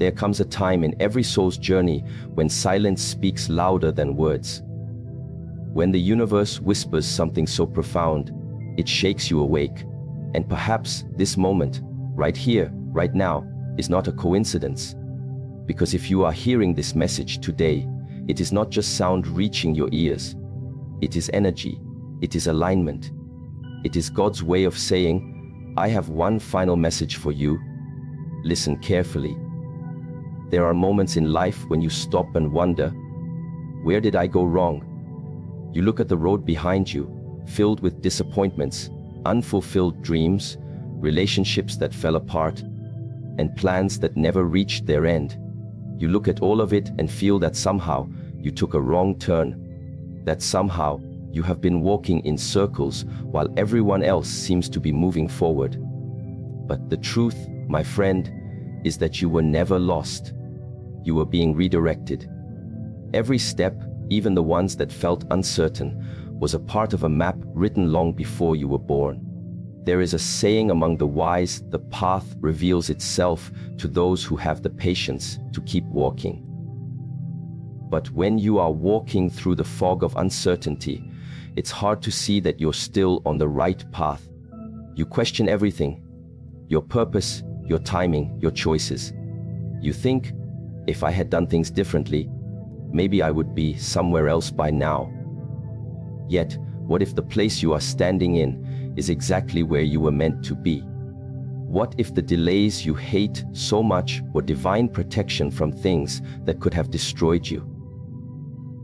There comes a time in every soul's journey when silence speaks louder than words. When the universe whispers something so profound, it shakes you awake. And perhaps this moment, right here, right now, is not a coincidence. Because if you are hearing this message today, it is not just sound reaching your ears. It is energy. It is alignment. It is God's way of saying, I have one final message for you. Listen carefully. There are moments in life when you stop and wonder, where did I go wrong? You look at the road behind you, filled with disappointments, unfulfilled dreams, relationships that fell apart, and plans that never reached their end. You look at all of it and feel that somehow you took a wrong turn, that somehow you have been walking in circles while everyone else seems to be moving forward. But the truth, my friend, is that you were never lost. You were being redirected. Every step, even the ones that felt uncertain, was a part of a map written long before you were born. There is a saying among the wise, the path reveals itself to those who have the patience to keep walking. But when you are walking through the fog of uncertainty, it's hard to see that you're still on the right path. You question everything, your purpose, your timing, your choices. You think, if I had done things differently, maybe I would be somewhere else by now. Yet, what if the place you are standing in is exactly where you were meant to be? What if the delays you hate so much were divine protection from things that could have destroyed you?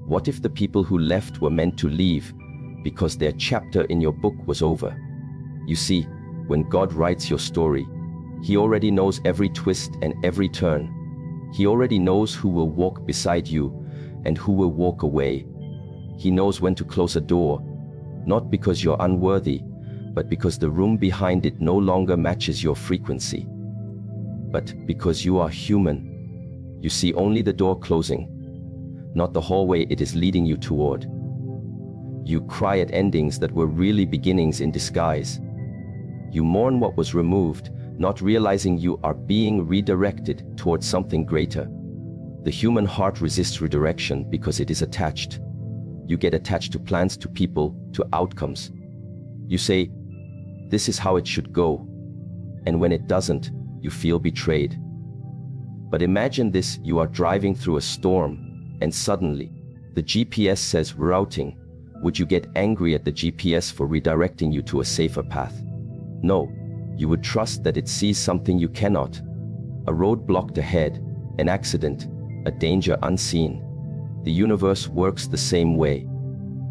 What if the people who left were meant to leave because their chapter in your book was over? You see, when God writes your story, He already knows every twist and every turn. He already knows who will walk beside you and who will walk away. He knows when to close a door, not because you're unworthy, but because the room behind it no longer matches your frequency. But because you are human, you see only the door closing, not the hallway it is leading you toward. You cry at endings that were really beginnings in disguise. You mourn what was removed, not realizing you are being redirected towards something greater. The human heart resists redirection because it is attached. You get attached to plans, to people, to outcomes. You say, this is how it should go. And when it doesn't, you feel betrayed. But imagine this, you are driving through a storm, and suddenly, the GPS says routing. Would you get angry at the GPS for redirecting you to a safer path? No, you would trust that it sees something you cannot. A road blocked ahead, an accident, a danger unseen. The universe works the same way.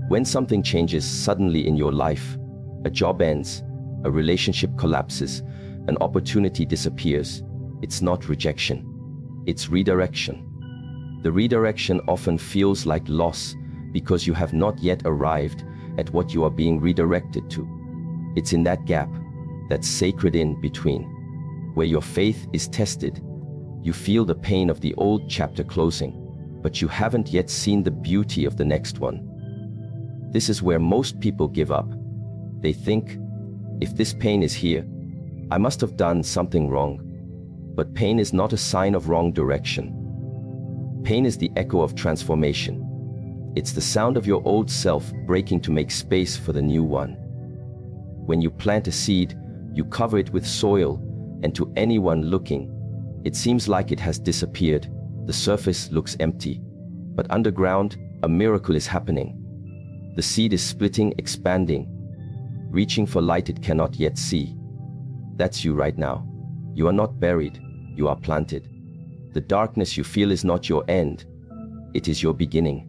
When something changes suddenly in your life, a job ends, a relationship collapses, an opportunity disappears, it's not rejection, it's redirection. The redirection often feels like loss because you have not yet arrived at what you are being redirected to. It's in that gap, that sacred in between, where your faith is tested. You feel the pain of the old chapter closing, but you haven't yet seen the beauty of the next one. This is where most people give up. They think, if this pain is here, I must have done something wrong. But pain is not a sign of wrong direction. Pain is the echo of transformation. It's the sound of your old self breaking to make space for the new one. When you plant a seed, you cover it with soil, and to anyone looking, it seems like it has disappeared. The surface looks empty, but underground, a miracle is happening. The seed is splitting, expanding, reaching for light it cannot yet see. That's you right now. You are not buried, you are planted. The darkness you feel is not your end, it is your beginning.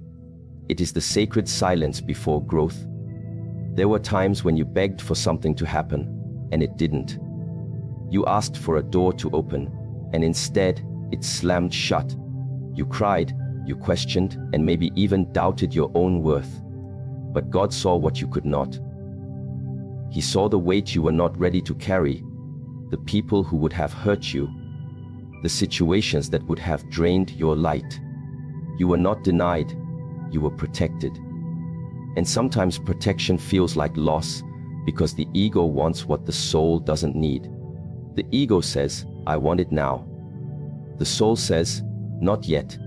It is the sacred silence before growth. There were times when you begged for something to happen, and it didn't. You asked for a door to open, and instead, it slammed shut. You cried, you questioned, and maybe even doubted your own worth. But God saw what you could not. He saw the weight you were not ready to carry, the people who would have hurt you, the situations that would have drained your light. You were not denied, you were protected. And sometimes protection feels like loss because the ego wants what the soul doesn't need. The ego says, I want it now. The soul says, not yet.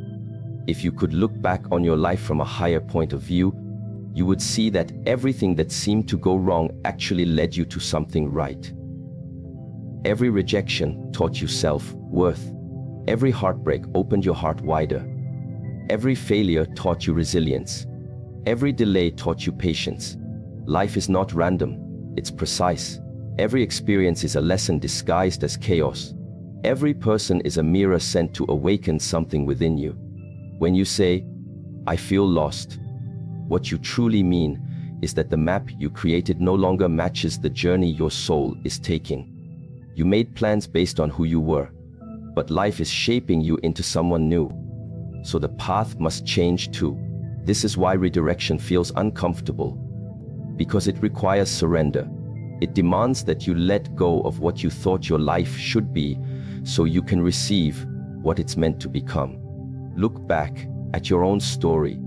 If you could look back on your life from a higher point of view, you would see that everything that seemed to go wrong actually led you to something right. Every rejection taught you self-worth. Every heartbreak opened your heart wider. Every failure taught you resilience. Every delay taught you patience. Life is not random, it's precise. Every experience is a lesson disguised as chaos. Every person is a mirror sent to awaken something within you. When you say, I feel lost, what you truly mean is that the map you created no longer matches the journey your soul is taking. You made plans based on who you were, but life is shaping you into someone new. So the path must change too. This is why redirection feels uncomfortable, because it requires surrender. It demands that you let go of what you thought your life should be so you can receive what it's meant to become. Look back at your own story.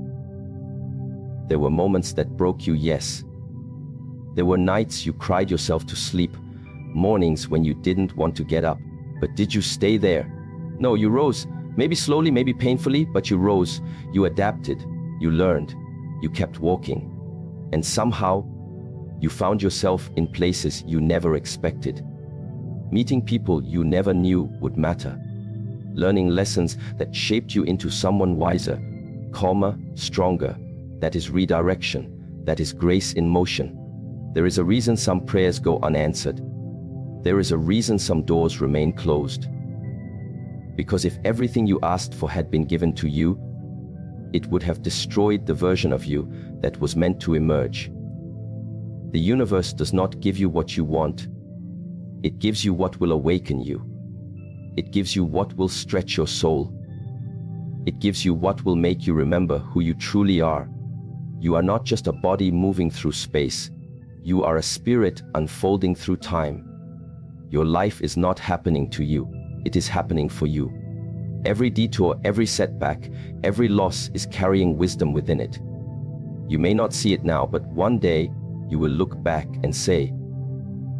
There were moments that broke you, yes. There were nights you cried yourself to sleep, mornings when you didn't want to get up. But did you stay there? No, you rose. Maybe slowly, maybe painfully, but you rose. You adapted. You learned. You kept walking. And somehow, you found yourself in places you never expected. Meeting people you never knew would matter. Learning lessons that shaped you into someone wiser, calmer, stronger. That is redirection. That is grace in motion. There is a reason some prayers go unanswered. There is a reason some doors remain closed. Because if everything you asked for had been given to you, it would have destroyed the version of you that was meant to emerge. The universe does not give you what you want. It gives you what will awaken you. It gives you what will stretch your soul. It gives you what will make you remember who you truly are. You are not just a body moving through space. You are a spirit unfolding through time. Your life is not happening to you. It is happening for you. Every detour, every setback, every loss is carrying wisdom within it. You may not see it now, but one day you will look back and say,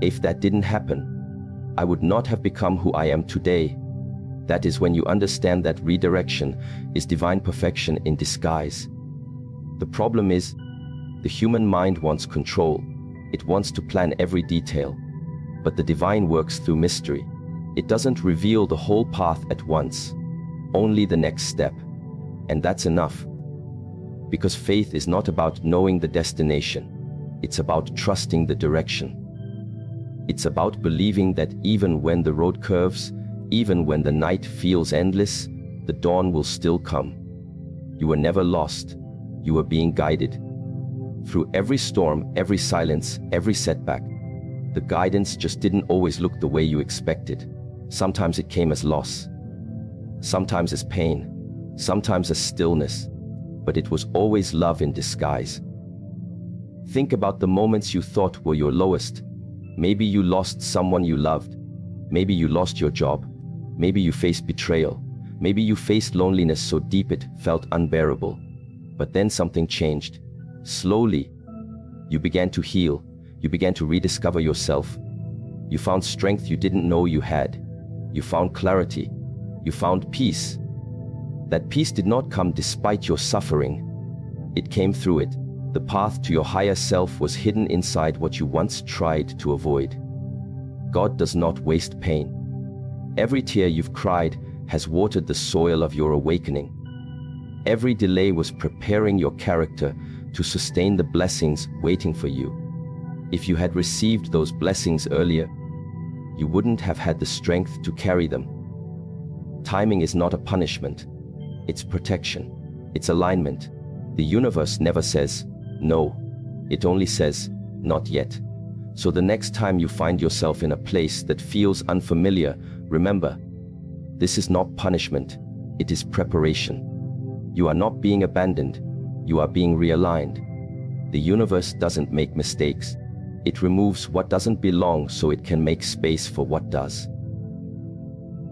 if that didn't happen, I would not have become who I am today. That is when you understand that redirection is divine perfection in disguise. The problem is, the human mind wants control. It wants to plan every detail. But the divine works through mystery. It doesn't reveal the whole path at once, only the next step. And that's enough. Because faith is not about knowing the destination. It's about trusting the direction. It's about believing that even when the road curves, even when the night feels endless, the dawn will still come. You were never lost. You were being guided. Through every storm, every silence, every setback, the guidance just didn't always look the way you expected. Sometimes it came as loss. Sometimes as pain. Sometimes as stillness. But it was always love in disguise. Think about the moments you thought were your lowest. Maybe you lost someone you loved. Maybe you lost your job. Maybe you faced betrayal. Maybe you faced loneliness so deep it felt unbearable. But then something changed. Slowly, you began to heal. You began to rediscover yourself. You found strength you didn't know you had. You found clarity. You found peace. That peace did not come despite your suffering. It came through it. The path to your higher self was hidden inside what you once tried to avoid. God does not waste pain. Every tear you've cried has watered the soil of your awakening. Every delay was preparing your character to sustain the blessings waiting for you. If you had received those blessings earlier, you wouldn't have had the strength to carry them. Timing is not a punishment. It's protection. It's alignment. The universe never says, no. It only says, not yet. So the next time you find yourself in a place that feels unfamiliar, remember, this is not punishment. It is preparation. You are not being abandoned. You are being realigned. The universe doesn't make mistakes. It removes what doesn't belong so it can make space for what does.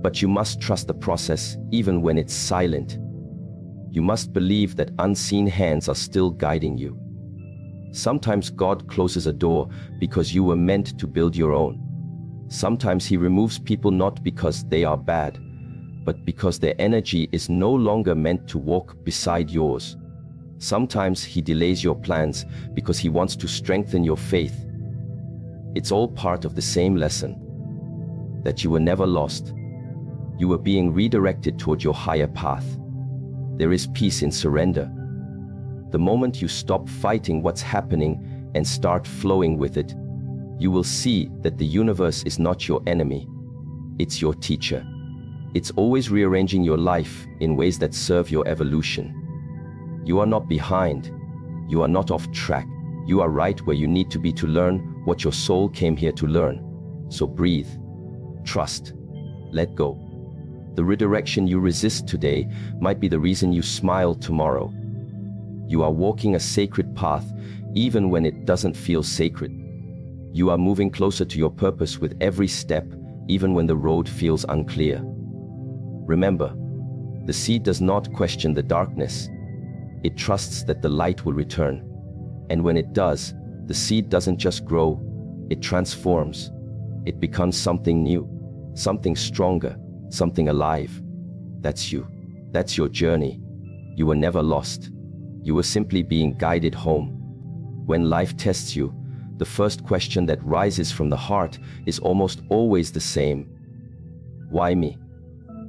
But you must trust the process even when it's silent. You must believe that unseen hands are still guiding you. Sometimes God closes a door because you were meant to build your own. Sometimes He removes people not because they are bad, but because their energy is no longer meant to walk beside yours. Sometimes he delays your plans because he wants to strengthen your faith. It's all part of the same lesson, that you were never lost. You were being redirected toward your higher path. There is peace in surrender. The moment you stop fighting what's happening and start flowing with it, you will see that the universe is not your enemy. It's your teacher. It's always rearranging your life in ways that serve your evolution. You are not behind. You are not off track. You are right where you need to be to learn what your soul came here to learn. So breathe, trust, let go. The redirection you resist today might be the reason you smile tomorrow. You are walking a sacred path even when it doesn't feel sacred. You are moving closer to your purpose with every step, even when the road feels unclear. Remember, the seed does not question the darkness. It trusts that the light will return. And when it does, the seed doesn't just grow, it transforms. It becomes something new, something stronger, something alive. That's you. That's your journey. You were never lost. You were simply being guided home. When life tests you, the first question that rises from the heart is almost always the same. Why me?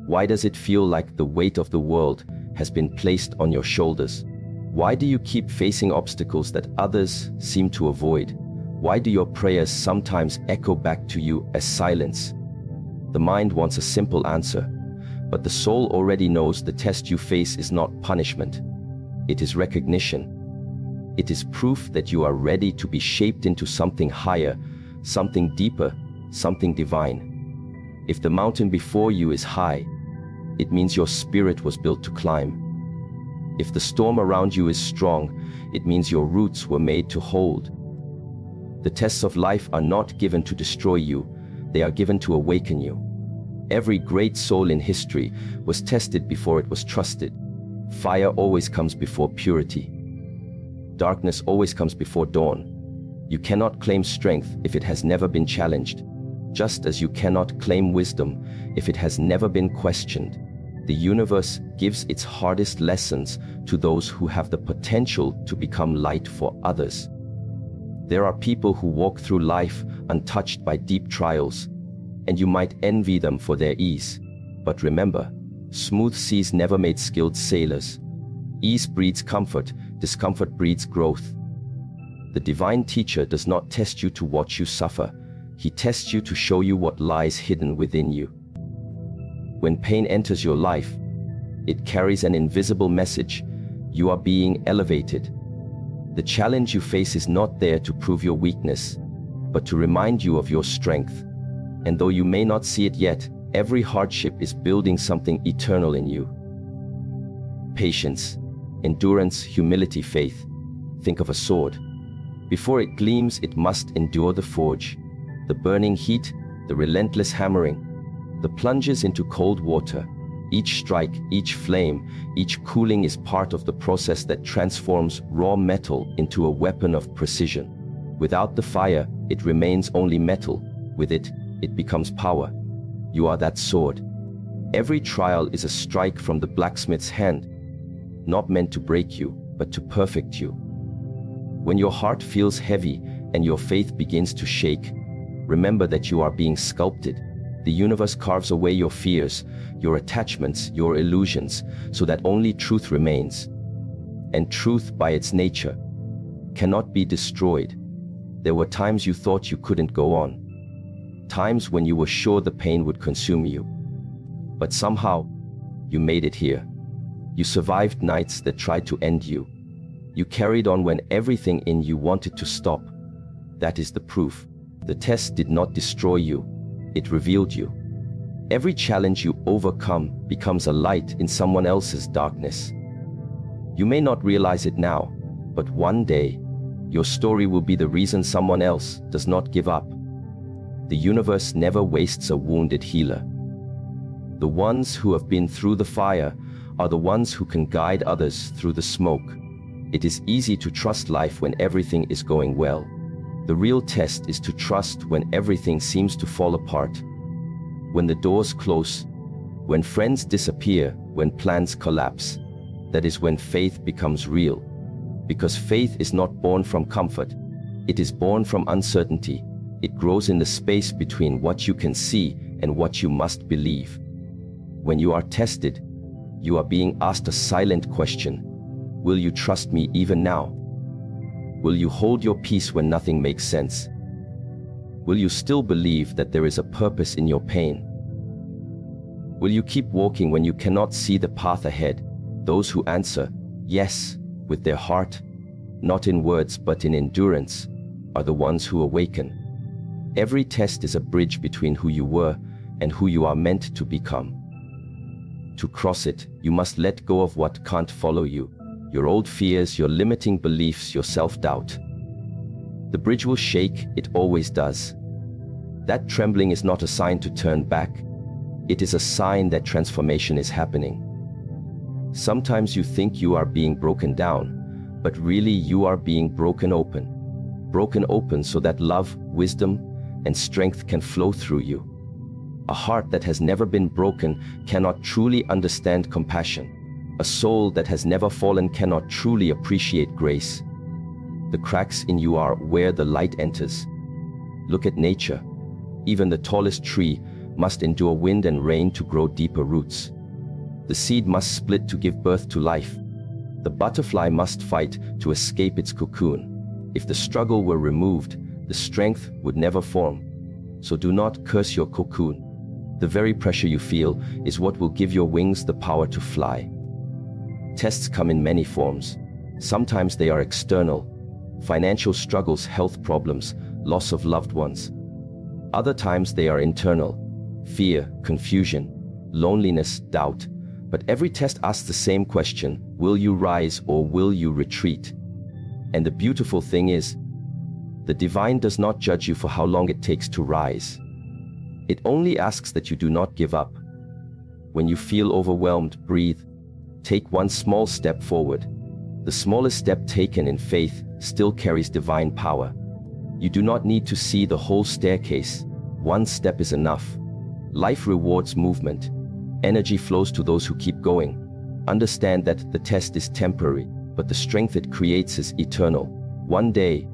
Why does it feel like the weight of the world has been placed on your shoulders? Why do you keep facing obstacles that others seem to avoid? Why do your prayers sometimes echo back to you as silence? The mind wants a simple answer, but the soul already knows the test you face is not punishment. It is recognition. It is proof that you are ready to be shaped into something higher, something deeper, something divine. If the mountain before you is high, it means your spirit was built to climb. If the storm around you is strong, it means your roots were made to hold. The tests of life are not given to destroy you, they are given to awaken you. Every great soul in history was tested before it was trusted. Fire always comes before purity. Darkness always comes before dawn. You cannot claim strength if it has never been challenged, just as you cannot claim wisdom if it has never been questioned. The universe gives its hardest lessons to those who have the potential to become light for others. There are people who walk through life untouched by deep trials, and you might envy them for their ease. But remember, smooth seas never made skilled sailors. Ease breeds comfort, discomfort breeds growth. The divine teacher does not test you to watch you suffer. He tests you to show you what lies hidden within you. When pain enters your life, it carries an invisible message. You are being elevated. The challenge you face is not there to prove your weakness, but to remind you of your strength. And though you may not see it yet, every hardship is building something eternal in you. Patience, endurance, humility, faith. Think of a sword. Before it gleams, it must endure the forge, the burning heat, the relentless hammering, the plunges into cold water. Each strike, each flame, each cooling is part of the process that transforms raw metal into a weapon of precision. Without the fire, it remains only metal. With it, it becomes power. You are that sword. Every trial is a strike from the blacksmith's hand, not meant to break you, but to perfect you. When your heart feels heavy and your faith begins to shake, remember that you are being sculpted. The universe carves away your fears, your attachments, your illusions, so that only truth remains. And truth, by its nature, cannot be destroyed. There were times you thought you couldn't go on. Times when you were sure the pain would consume you. But somehow, you made it here. You survived nights that tried to end you. You carried on when everything in you wanted to stop. That is the proof. The test did not destroy you. It revealed you. Every challenge you overcome becomes a light in someone else's darkness. You may not realize it now, but one day, your story will be the reason someone else does not give up. The universe never wastes a wounded healer. The ones who have been through the fire are the ones who can guide others through the smoke. It is easy to trust life when everything is going well. The real test is to trust when everything seems to fall apart. When the doors close When friends disappear, when plans collapse, that is when faith becomes real. Because faith is not born from comfort. It is born from uncertainty. It grows in the space between what you can see and what you must believe. When you are tested, you are being asked a silent question. Will you trust me even now? Will you hold your peace when nothing makes sense? Will you still believe that there is a purpose in your pain? Will you keep walking when you cannot see the path ahead? Those who answer yes with their heart, not in words but in endurance, are the ones who awaken. Every test is a bridge between who you were and who you are meant to become. To cross it, you must let go of what can't follow you, your old fears, your limiting beliefs, your self-doubt. The bridge will shake, it always does. That trembling is not a sign to turn back. It is a sign that transformation is happening. Sometimes you think you are being broken down, but really you are being broken open. Broken open so that love, wisdom, and strength can flow through you. A heart that has never been broken cannot truly understand compassion. A soul that has never fallen cannot truly appreciate grace. The cracks in you are where the light enters. Look at nature. Even the tallest tree must endure wind and rain to grow deeper roots. The seed must split to give birth to life. The butterfly must fight to escape its cocoon. If the struggle were removed, the strength would never form. So do not curse your cocoon. The very pressure you feel is what will give your wings the power to fly. Tests come in many forms. Sometimes they are external. Financial struggles, health problems, loss of loved ones. Other times they are internal. Fear, confusion, loneliness, doubt. But every test asks the same question: will you rise or will you retreat? And the beautiful thing is, the divine does not judge you for how long it takes to rise. It only asks that you do not give up. When you feel overwhelmed, breathe. Take one small step forward. The smallest step taken in faith still carries divine power. You do not need to see the whole staircase. One step is enough. Life rewards movement. Energy flows to those who keep going. Understand that the test is temporary, but the strength it creates is eternal. One day,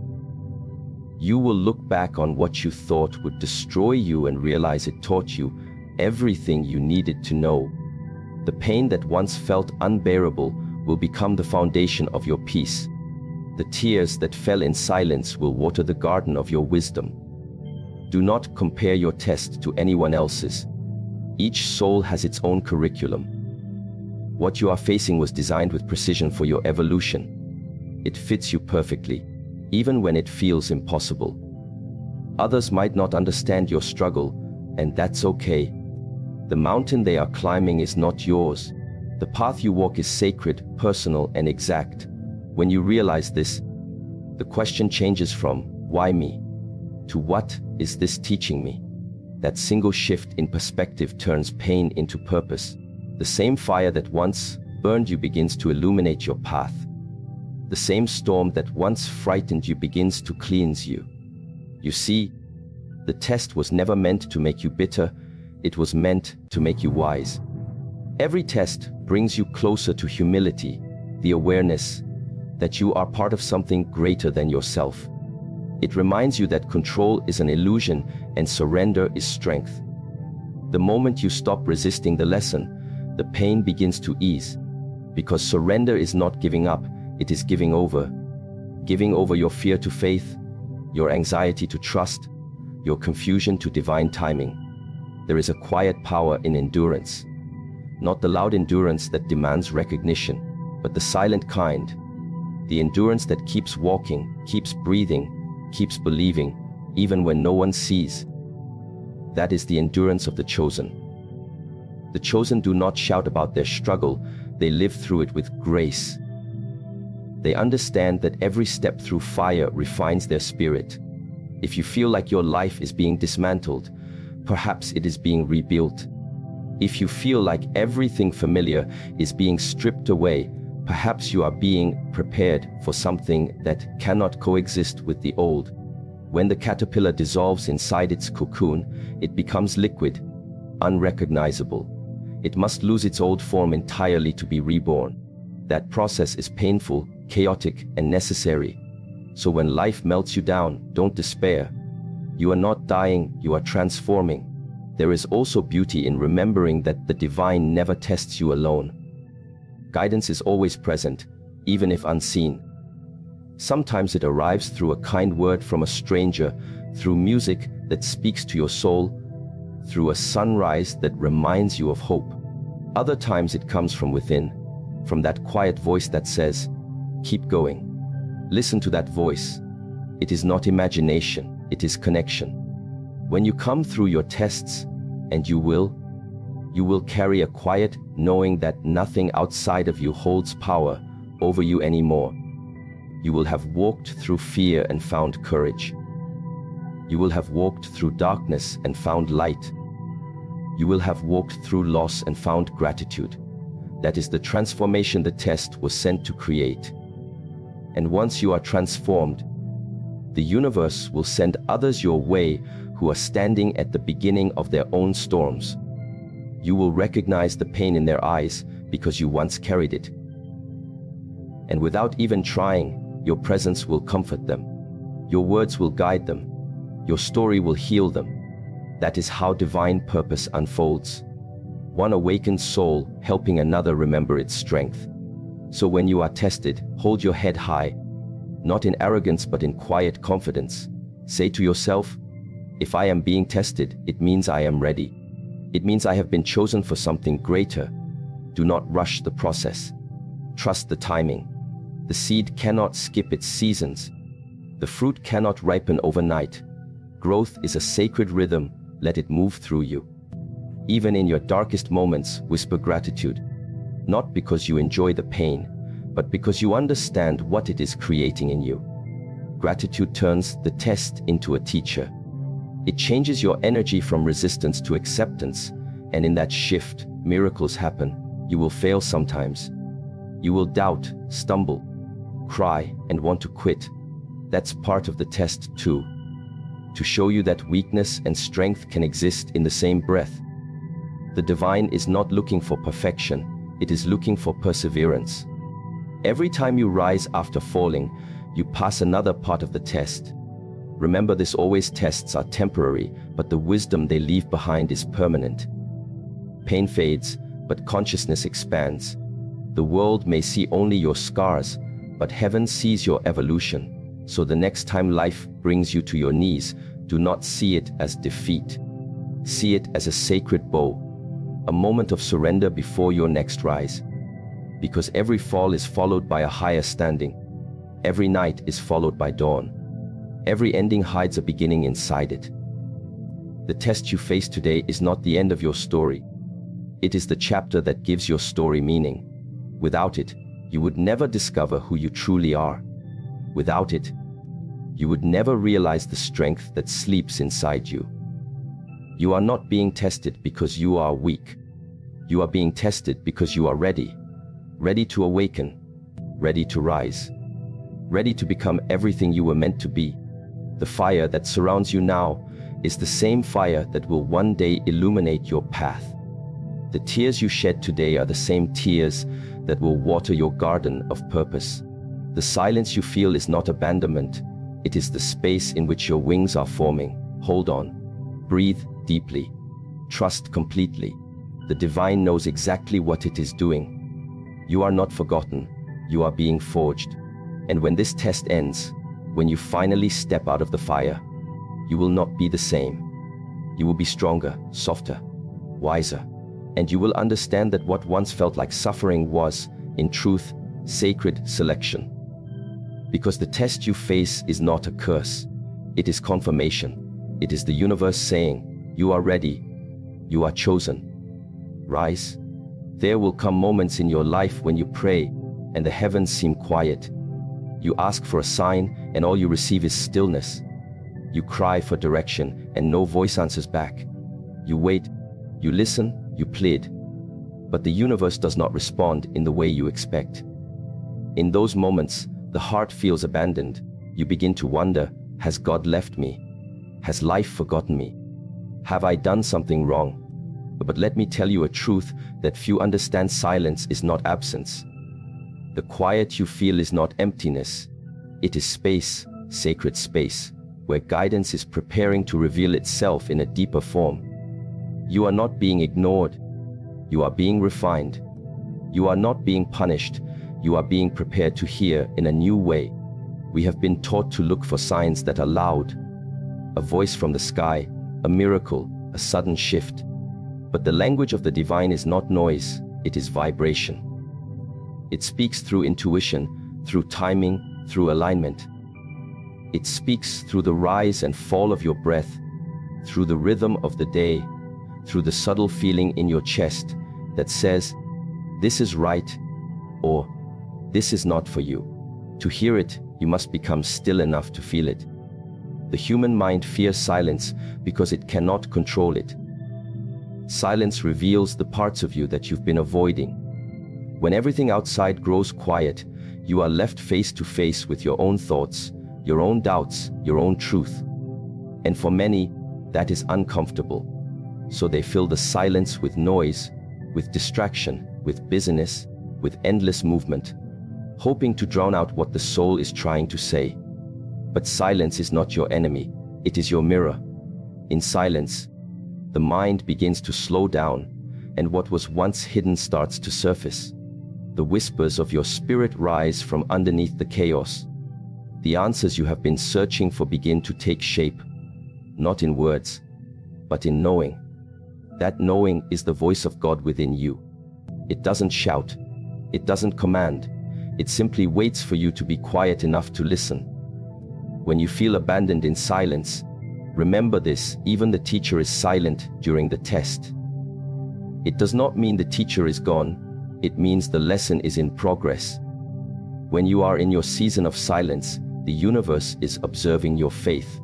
you will look back on what you thought would destroy you and realize it taught you everything you needed to know. The pain that once felt unbearable will become the foundation of your peace. The tears that fell in silence will water the garden of your wisdom. Do not compare your test to anyone else's. Each soul has its own curriculum. What you are facing was designed with precision for your evolution. It fits you perfectly, even when it feels impossible. Others might not understand your struggle, and that's okay. The mountain they are climbing is not yours. The path you walk is sacred, personal, and exact. When you realize this, the question changes from "why me?" to "what is this teaching me?" That single shift in perspective turns pain into purpose. The same fire that once burned you begins to illuminate your path. The same storm that once frightened you begins to cleanse you. You see, the test was never meant to make you bitter. It was meant to make you wise. Every test brings you closer to humility, the awareness that you are part of something greater than yourself. It reminds you that control is an illusion and surrender is strength. The moment you stop resisting the lesson, the pain begins to ease. Because surrender is not giving up, it is giving over. Giving over your fear to faith, your anxiety to trust, your confusion to divine timing. There is a quiet power in endurance. Not the loud endurance that demands recognition, but the silent kind. The endurance that keeps walking, keeps breathing, keeps believing, even when no one sees. That is the endurance of the chosen. The chosen do not shout about their struggle, they live through it with grace. They understand that every step through fire refines their spirit. If you feel like your life is being dismantled, perhaps it is being rebuilt. If you feel like everything familiar is being stripped away, perhaps you are being prepared for something that cannot coexist with the old. When the caterpillar dissolves inside its cocoon, it becomes liquid, unrecognizable. It must lose its old form entirely to be reborn. That process is painful, chaotic, and necessary. So when life melts you down, don't despair. You are not dying, you are transforming. There is also beauty in remembering that the divine never tests you alone. Guidance is always present, even if unseen. Sometimes it arrives through a kind word from a stranger, through music that speaks to your soul, through a sunrise that reminds you of hope. Other times it comes from within, from that quiet voice that says, "Keep going." Listen to that voice. It is not imagination, it is connection. When you come through your tests, and you will carry a quiet knowing that nothing outside of you holds power over you anymore. You will have walked through fear and found courage. You will have walked through darkness and found light. You will have walked through loss and found gratitude. That is the transformation the test was sent to create. And once you are transformed, the universe will send others your way who are standing at the beginning of their own storms. You will recognize the pain in their eyes because you once carried it. And without even trying, your presence will comfort them. Your words will guide them. Your story will heal them. That is how divine purpose unfolds. One awakened soul helping another remember its strength. So when you are tested, hold your head high, not in arrogance but in quiet confidence. Say to yourself, if I am being tested, it means I am ready. It means I have been chosen for something greater. Do not rush the process. Trust the timing. The seed cannot skip its seasons. The fruit cannot ripen overnight. Growth is a sacred rhythm. Let it move through you. Even in your darkest moments, whisper gratitude. Not because you enjoy the pain, but because you understand what it is creating in you. Gratitude turns the test into a teacher. It changes your energy from resistance to acceptance, and in that shift, miracles happen. You will fail sometimes. You will doubt, stumble, cry, and want to quit. That's part of the test too. To show you that weakness and strength can exist in the same breath. The divine is not looking for perfection, it is looking for perseverance. Every time you rise after falling, you pass another part of the test. Remember this: always tests are temporary, but the wisdom they leave behind is permanent. Pain fades, but consciousness expands. The world may see only your scars, but heaven sees your evolution. So the next time life brings you to your knees, do not see it as defeat. See it as a sacred bow, a moment of surrender before your next rise. Because every fall is followed by a higher standing. Every night is followed by dawn. Every ending hides a beginning inside it. The test you face today is not the end of your story. It is the chapter that gives your story meaning. Without it, you would never discover who you truly are. Without it, you would never realize the strength that sleeps inside you. You are not being tested because you are weak. You are being tested because you are ready. Ready to awaken. Ready to rise. Ready to become everything you were meant to be. The fire that surrounds you now is the same fire that will one day illuminate your path. The tears you shed today are the same tears that will water your garden of purpose. The silence you feel is not abandonment. It is the space in which your wings are forming. Hold on. Breathe deeply. Trust completely. The divine knows exactly what it is doing. You are not forgotten. You are being forged. And when this test ends, when you finally step out of the fire, you will not be the same. You will be stronger, softer, wiser, and you will understand that what once felt like suffering was, in truth, sacred selection. Because the test you face is not a curse. It is confirmation. It is the universe saying, you are ready. You are chosen. Rise. There will come moments in your life when you pray and the heavens seem quiet. You ask for a sign and all you receive is stillness. You cry for direction and no voice answers back. You wait, you listen, you plead. But the universe does not respond in the way you expect. In those moments, the heart feels abandoned. You begin to wonder, has God left me? Has life forgotten me? Have I done something wrong? But let me tell you a truth that few understand: silence is not absence. The quiet you feel is not emptiness. It is space, sacred space, where guidance is preparing to reveal itself in a deeper form. You are not being ignored. You are being refined. You are not being punished. You are being prepared to hear in a new way. We have been taught to look for signs that are loud: a voice from the sky, a miracle, a sudden shift. But the language of the divine is not noise, it is vibration. It speaks through intuition, through timing, through alignment. It speaks through the rise and fall of your breath, through the rhythm of the day, through the subtle feeling in your chest that says, "This is right," or "This is not for you." To hear it, you must become still enough to feel it. The human mind fears silence because it cannot control it. Silence reveals the parts of you that you've been avoiding. When everything outside grows quiet, you are left face to face with your own thoughts, your own doubts, your own truth. And for many, that is uncomfortable. So they fill the silence with noise, with distraction, with busyness, with endless movement, hoping to drown out what the soul is trying to say. But silence is not your enemy, it is your mirror. In silence, the mind begins to slow down, and what was once hidden starts to surface. The whispers of your spirit rise from underneath the chaos. The answers you have been searching for begin to take shape, not in words, but in knowing. That knowing is the voice of God within you. It doesn't shout, it doesn't command, it simply waits for you to be quiet enough to listen. When you feel abandoned in silence, remember this: even the teacher is silent during the test. It does not mean the teacher is gone, it means the lesson is in progress. When you are in your season of silence, the universe is observing your faith.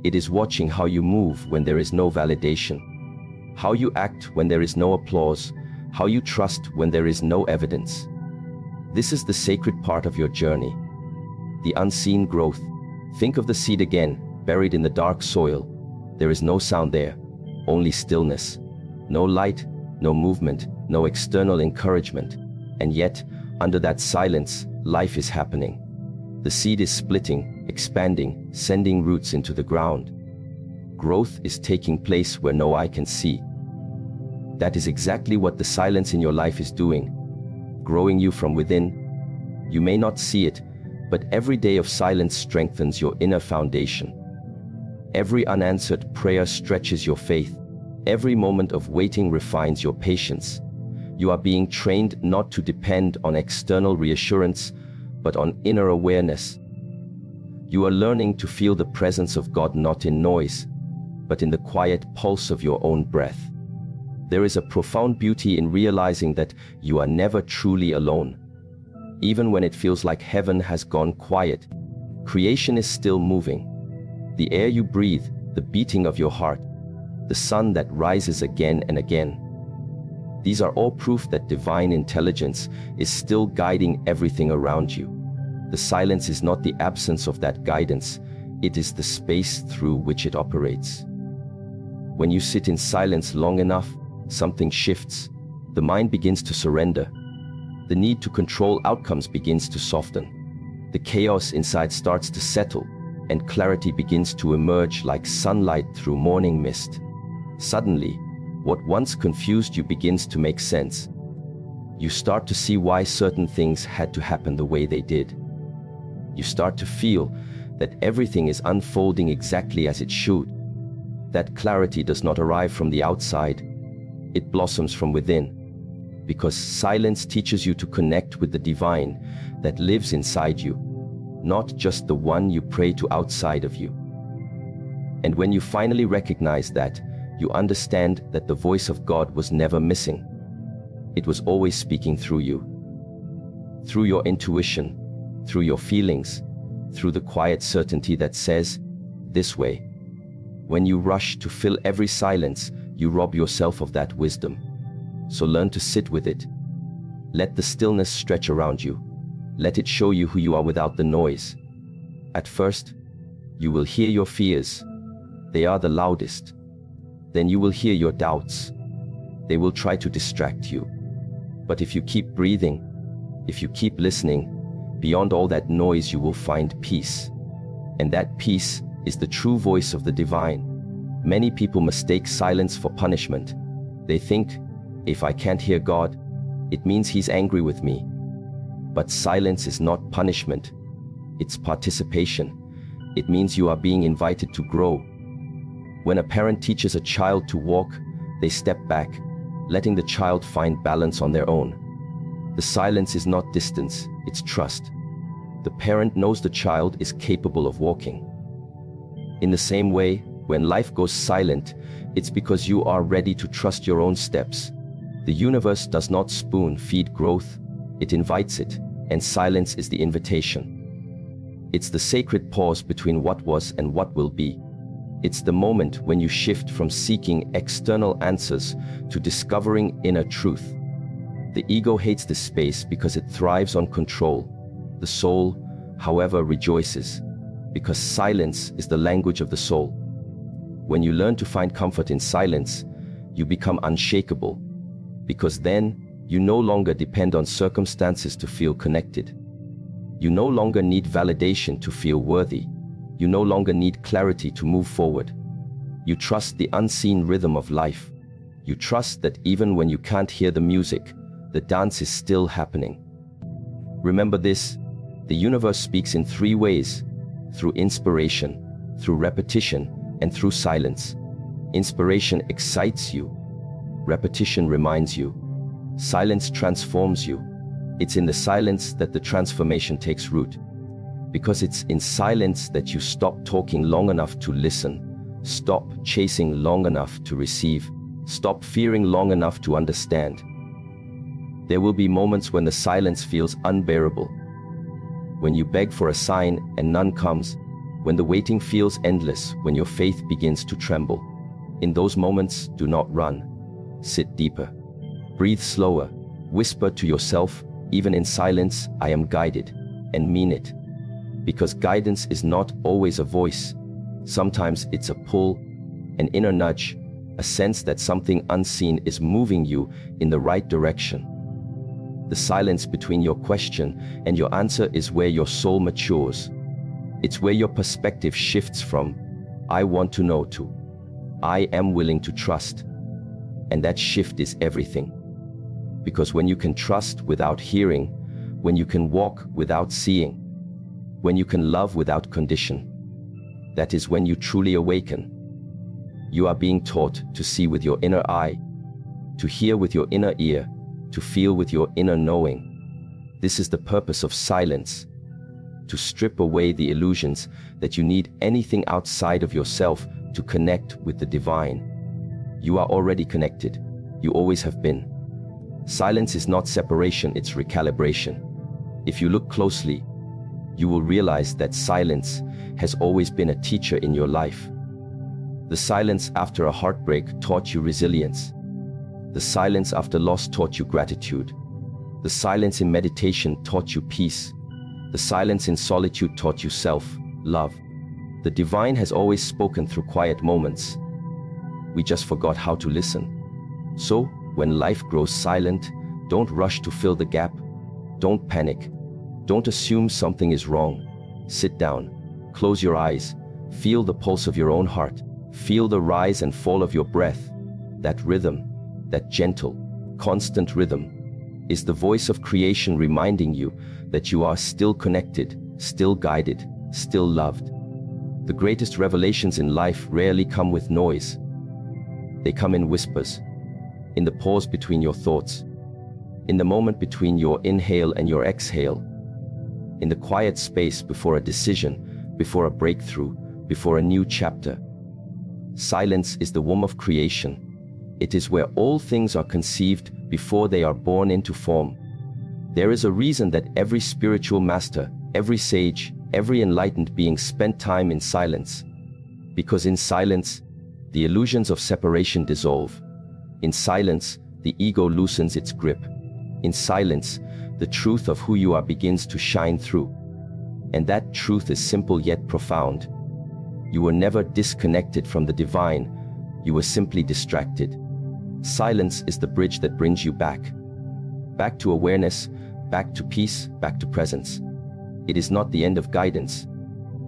It is watching how you move when there is no validation, how you act when there is no applause, how you trust when there is no evidence. This is the sacred part of your journey, the unseen growth. Think of the seed again, buried in the dark soil. There is no sound there, only stillness. No light, no movement, no external encouragement. And yet, under that silence, life is happening. The seed is splitting, expanding, sending roots into the ground. Growth is taking place where no eye can see. That is exactly what the silence in your life is doing, growing you from within. You may not see it, but every day of silence strengthens your inner foundation. Every unanswered prayer stretches your faith. Every moment of waiting refines your patience. You are being trained not to depend on external reassurance, but on inner awareness. You are learning to feel the presence of God not in noise, but in the quiet pulse of your own breath. There is a profound beauty in realizing that you are never truly alone. Even when it feels like heaven has gone quiet, creation is still moving. The air you breathe, the beating of your heart, the sun that rises again and again. These are all proof that divine intelligence is still guiding everything around you. The silence is not the absence of that guidance, it is the space through which it operates. When you sit in silence long enough, something shifts. The mind begins to surrender. The need to control outcomes begins to soften. The chaos inside starts to settle, and clarity begins to emerge like sunlight through morning mist. Suddenly, what once confused you begins to make sense. You start to see why certain things had to happen the way they did. You start to feel that everything is unfolding exactly as it should. That clarity does not arrive from the outside, it blossoms from within. Because silence teaches you to connect with the divine that lives inside you, not just the one you pray to outside of you. And when you finally recognize that, you understand that the voice of God was never missing. It was always speaking through you. Through your intuition, through your feelings, through the quiet certainty that says, "This way." When you rush to fill every silence, you rob yourself of that wisdom. So learn to sit with it. Let the stillness stretch around you. Let it show you who you are without the noise. At first, you will hear your fears. They are the loudest. then you will hear your doubts. They will try to distract you. But if you keep breathing, if you keep listening, beyond all that noise you will find peace. And that peace is the true voice of the divine. Many people mistake silence for punishment. They think, if I can't hear God, it means He's angry with me. But silence is not punishment. It's participation. It means you are being invited to grow. When a parent teaches a child to walk, they step back, letting the child find balance on their own. The silence is not distance, it's trust. The parent knows the child is capable of walking. In the same way, when life goes silent, it's because you are ready to trust your own steps. The universe does not spoon-feed growth, it invites it, and silence is the invitation. It's the sacred pause between what was and what will be. It's the moment when you shift from seeking external answers to discovering inner truth. The ego hates this space because it thrives on control. The soul, however, rejoices, because silence is the language of the soul. When you learn to find comfort in silence, you become unshakable, because then you no longer depend on circumstances to feel connected. You no longer need validation to feel worthy. You no longer need clarity to move forward. You trust the unseen rhythm of life. You trust that even when you can't hear the music, the dance is still happening. Remember this, the universe speaks in three ways: through inspiration, through repetition, and through silence. Inspiration excites you. Repetition reminds you. Silence transforms you. It's in the silence that the transformation takes root. Because it's in silence that you stop talking long enough to listen, stop chasing long enough to receive, stop fearing long enough to understand. There will be moments when the silence feels unbearable, when you beg for a sign and none comes, when the waiting feels endless, when your faith begins to tremble. In those moments, do not run. Sit deeper. Breathe slower. Whisper to yourself, even in silence, I am guided, and mean it. Because guidance is not always a voice. Sometimes it's a pull, an inner nudge, a sense that something unseen is moving you in the right direction. The silence between your question and your answer is where your soul matures. It's where your perspective shifts from, I want to know, to, I am willing to trust. And that shift is everything. Because when you can trust without hearing, when you can walk without seeing, when you can love without condition, that is when you truly awaken. You are being taught to see with your inner eye, to hear with your inner ear, to feel with your inner knowing. This is the purpose of silence, to strip away the illusions that you need anything outside of yourself to connect with the divine. You are already connected. You always have been. Silence is not separation, it's recalibration. If you look closely, you will realize that silence has always been a teacher in your life. The silence after a heartbreak taught you resilience. The silence after loss taught you gratitude. The silence in meditation taught you peace. The silence in solitude taught you self-love. The divine has always spoken through quiet moments. We just forgot how to listen. So, when life grows silent, don't rush to fill the gap. Don't panic. Don't assume something is wrong. Sit down. Close your eyes. Feel the pulse of your own heart. Feel the rise and fall of your breath. That rhythm, that gentle, constant rhythm, is the voice of creation reminding you that you are still connected, still guided, still loved. The greatest revelations in life rarely come with noise. They come in whispers, in the pause between your thoughts, in the moment between your inhale and your exhale, in the quiet space before a decision, before a breakthrough, before a new chapter. Silence is the womb of creation. It is where all things are conceived before they are born into form. There is a reason that every spiritual master, every sage, every enlightened being spent time in silence. Because in silence, the illusions of separation dissolve. In silence, the ego loosens its grip. In silence, the truth of who you are begins to shine through. And that truth is simple yet profound. You were never disconnected from the divine. You were simply distracted. Silence is the bridge that brings you back. Back to awareness, back to peace, back to presence. It is not the end of guidance.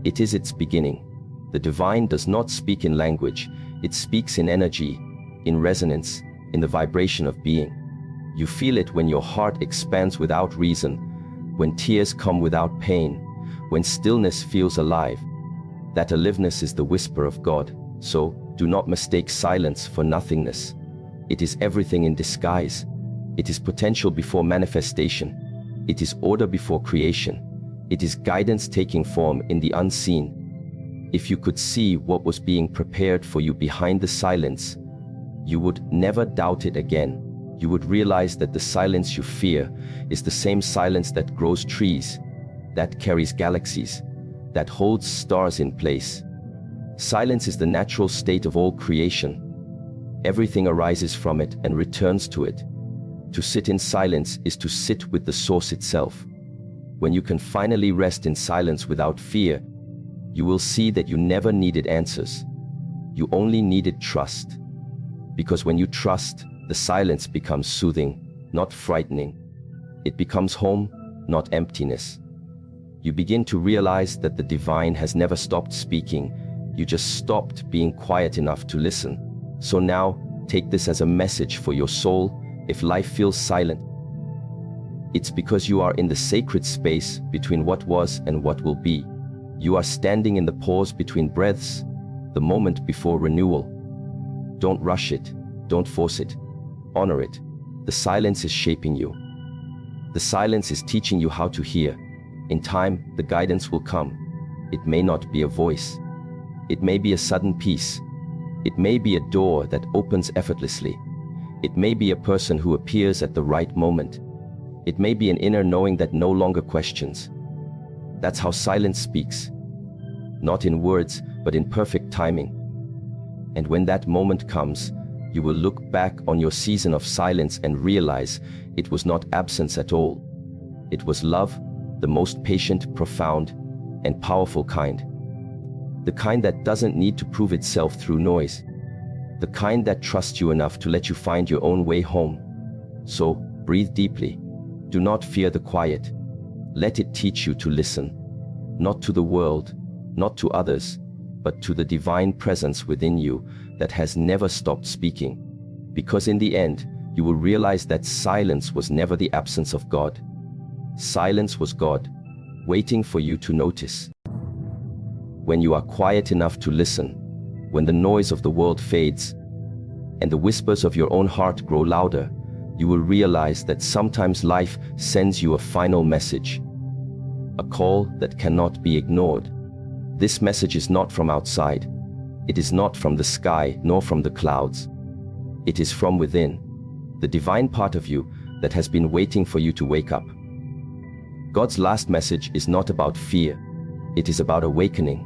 It is its beginning. The divine does not speak in language. It speaks in energy, in resonance, in the vibration of being. You feel it when your heart expands without reason, when tears come without pain, when stillness feels alive. That aliveness is the whisper of God. So, do not mistake silence for nothingness. It is everything in disguise. It is potential before manifestation. It is order before creation. It is guidance taking form in the unseen. If you could see what was being prepared for you behind the silence, you would never doubt it again. You would realize that the silence you fear is the same silence that grows trees, that carries galaxies, that holds stars in place. Silence is the natural state of all creation. Everything arises from it and returns to it. To sit in silence is to sit with the source itself. When you can finally rest in silence without fear, you will see that you never needed answers. You only needed trust. Because when you trust, the silence becomes soothing, not frightening. It becomes home, not emptiness. You begin to realize that the divine has never stopped speaking. You just stopped being quiet enough to listen. So now, take this as a message for your soul. If life feels silent, it's because you are in the sacred space between what was and what will be. You are standing in the pause between breaths, the moment before renewal. Don't rush it. Don't force it. Honor it. The silence is shaping you. The silence is teaching you how to hear. In time, the guidance will come. It may not be a voice. It may be a sudden peace. It may be a door that opens effortlessly. It may be a person who appears at the right moment. It may be an inner knowing that no longer questions. That's how silence speaks. Not in words, but in perfect timing. And when that moment comes, you will look back on your season of silence and realize it was not absence at all. It was love, the most patient, profound, and powerful kind. The kind that doesn't need to prove itself through noise. The kind that trusts you enough to let you find your own way home. So, breathe deeply. Do not fear the quiet. Let it teach you to listen. Not to the world, not to others, but to the divine presence within you that has never stopped speaking. Because in the end, you will realize that silence was never the absence of God. Silence was God, waiting for you to notice. When you are quiet enough to listen, when the noise of the world fades, and the whispers of your own heart grow louder, you will realize that sometimes life sends you a final message, a call that cannot be ignored. This message is not from outside. It is not from the sky, nor from the clouds. It is from within, the divine part of you that has been waiting for you to wake up. God's last message is not about fear. It is about awakening.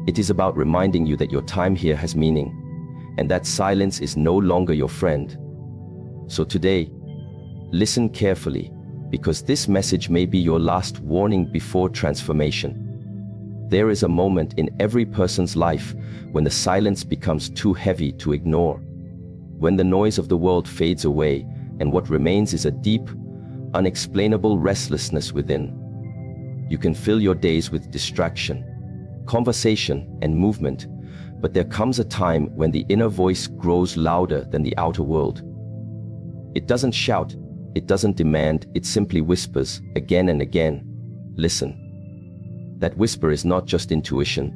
It is about reminding you that your time here has meaning, and that silence is no longer your friend. So today, listen carefully, because this message may be your last warning before transformation. There is a moment in every person's life when the silence becomes too heavy to ignore, when the noise of the world fades away and what remains is a deep, unexplainable restlessness within. You can fill your days with distraction, conversation, and movement, but there comes a time when the inner voice grows louder than the outer world. It doesn't shout, it doesn't demand, it simply whispers again and again, listen. That whisper is not just intuition,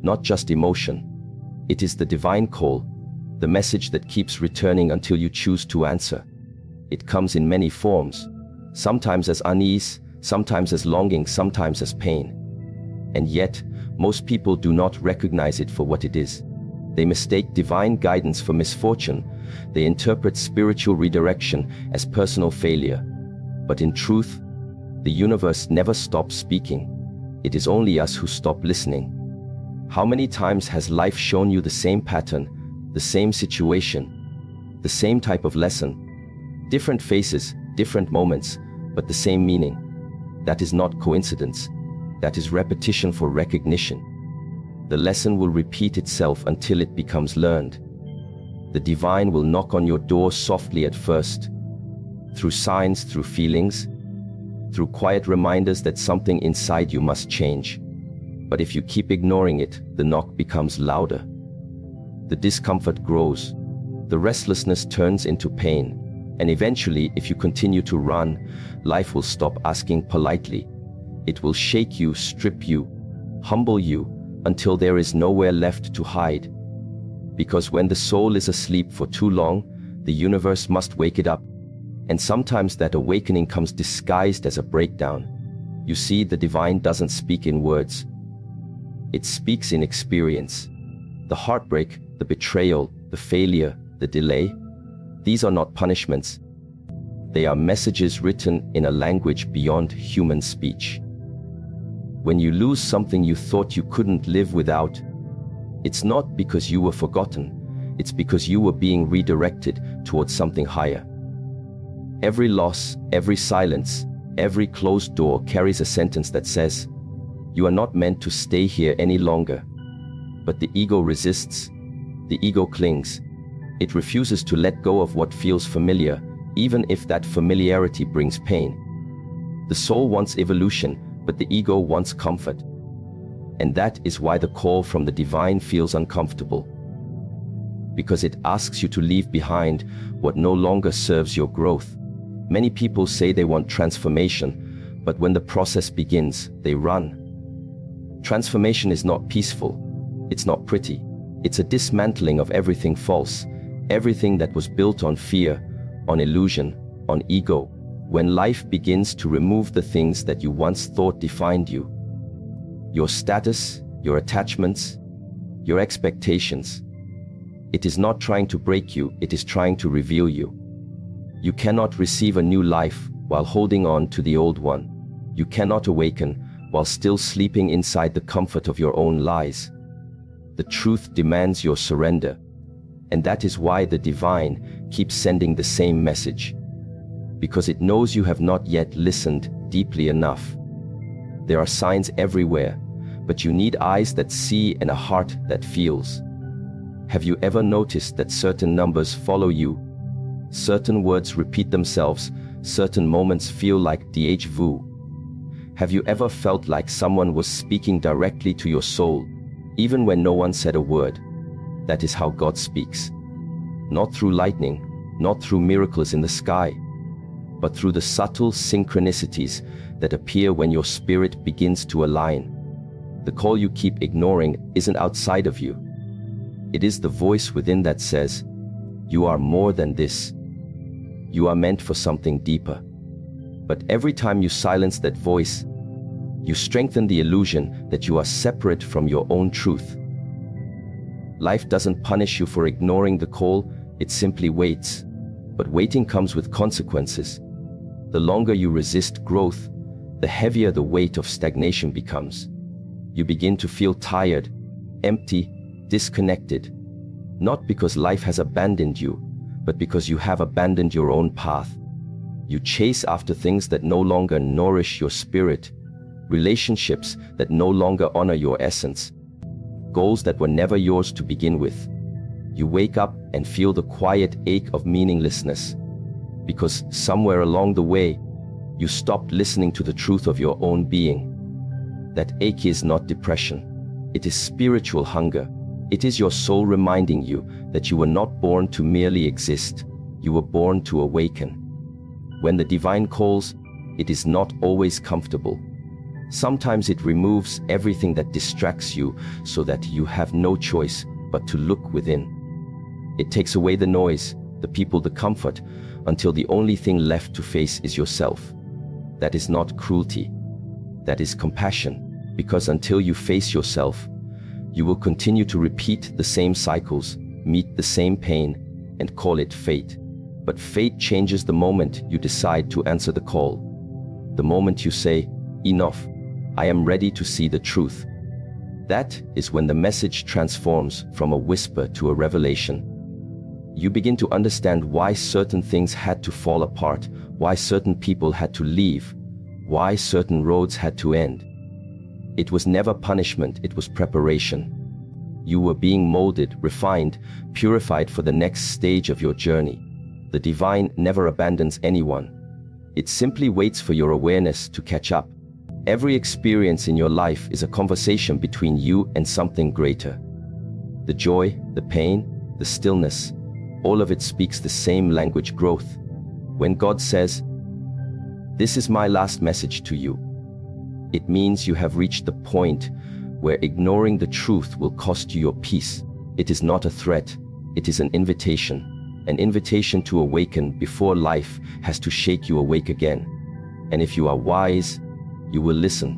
not just emotion. It is the divine call, the message that keeps returning until you choose to answer. It comes in many forms, sometimes as unease, sometimes as longing, sometimes as pain. And yet, most people do not recognize it for what it is. They mistake divine guidance for misfortune. They interpret spiritual redirection as personal failure. But in truth, the universe never stops speaking. It is only us who stop listening. How many times has life shown you the same pattern, the same situation, the same type of lesson? Different faces, different moments, but the same meaning. That is not coincidence. That is repetition for recognition. The lesson will repeat itself until it becomes learned. The divine will knock on your door softly at first, through signs, through feelings, through quiet reminders that something inside you must change. But if you keep ignoring it, the knock becomes louder. The discomfort grows. The restlessness turns into pain. And eventually, if you continue to run, life will stop asking politely. It will shake you, strip you, humble you, until there is nowhere left to hide. Because when the soul is asleep for too long, the universe must wake it up. And sometimes that awakening comes disguised as a breakdown. You see, the divine doesn't speak in words. It speaks in experience. The heartbreak, the betrayal, the failure, the delay, these are not punishments. They are messages written in a language beyond human speech. When you lose something you thought you couldn't live without, it's not because you were forgotten, it's because you were being redirected towards something higher. Every loss, every silence, every closed door carries a sentence that says, "You are not meant to stay here any longer." But the ego resists. The ego clings. It refuses to let go of what feels familiar, even if that familiarity brings pain. The soul wants evolution, but the ego wants comfort. And that is why the call from the divine feels uncomfortable. Because it asks you to leave behind what no longer serves your growth. Many people say they want transformation, but when the process begins, they run. Transformation is not peaceful. It's not pretty. It's a dismantling of everything false, everything that was built on fear, on illusion, on ego. When life begins to remove the things that you once thought defined you, your status, your attachments, your expectations, it is not trying to break you, it is trying to reveal you. You cannot receive a new life while holding on to the old one. You cannot awaken while still sleeping inside the comfort of your own lies. The truth demands your surrender. And that is why the divine keeps sending the same message. Because it knows you have not yet listened deeply enough. There are signs everywhere, but you need eyes that see and a heart that feels. Have you ever noticed that certain numbers follow you? Certain words repeat themselves, certain moments feel like déjà vu. Have you ever felt like someone was speaking directly to your soul, even when no one said a word? That is how God speaks. Not through lightning, not through miracles in the sky, but through the subtle synchronicities that appear when your spirit begins to align. The call you keep ignoring isn't outside of you. It is the voice within that says, "You are more than this. You are meant for something deeper." But every time you silence that voice, you strengthen the illusion that you are separate from your own truth. Life doesn't punish you for ignoring the call, it simply waits. But waiting comes with consequences. The longer you resist growth, the heavier the weight of stagnation becomes. You begin to feel tired, empty, disconnected. Not because life has abandoned you, but because you have abandoned your own path. You chase after things that no longer nourish your spirit, relationships that no longer honor your essence, goals that were never yours to begin with. You wake up and feel the quiet ache of meaninglessness, because somewhere along the way, you stopped listening to the truth of your own being. That ache is not depression. It is spiritual hunger. It is your soul reminding you that you were not born to merely exist. You were born to awaken. When the divine calls, it is not always comfortable. Sometimes it removes everything that distracts you so that you have no choice but to look within. It takes away the noise, the people, the comfort, until the only thing left to face is yourself. That is not cruelty. That is compassion. Because until you face yourself, you will continue to repeat the same cycles, meet the same pain, and call it fate. But fate changes the moment you decide to answer the call. The moment you say, "Enough, I am ready to see the truth." That is when the message transforms from a whisper to a revelation. You begin to understand why certain things had to fall apart, why certain people had to leave, why certain roads had to end. It was never punishment, it was preparation. You were being molded, refined, purified for the next stage of your journey. The divine never abandons anyone. It simply waits for your awareness to catch up. Every experience in your life is a conversation between you and something greater. The joy, the pain, the stillness, all of it speaks the same language: growth. When God says, "This is my last message to you," it means you have reached the point where ignoring the truth will cost you your peace. It is not a threat, it is an invitation to awaken before life has to shake you awake again. And if you are wise, you will listen.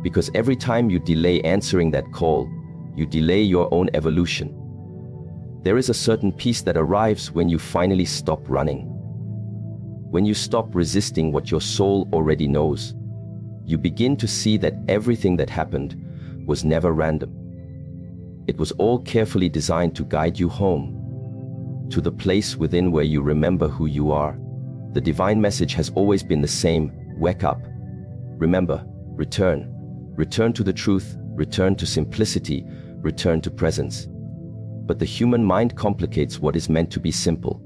Because every time you delay answering that call, you delay your own evolution. There is a certain peace that arrives when you finally stop running. When you stop resisting what your soul already knows, you begin to see that everything that happened was never random. It was all carefully designed to guide you home, to the place within where you remember who you are. The divine message has always been the same: wake up, remember, return. Return to the truth, return to simplicity, return to presence. But the human mind complicates what is meant to be simple.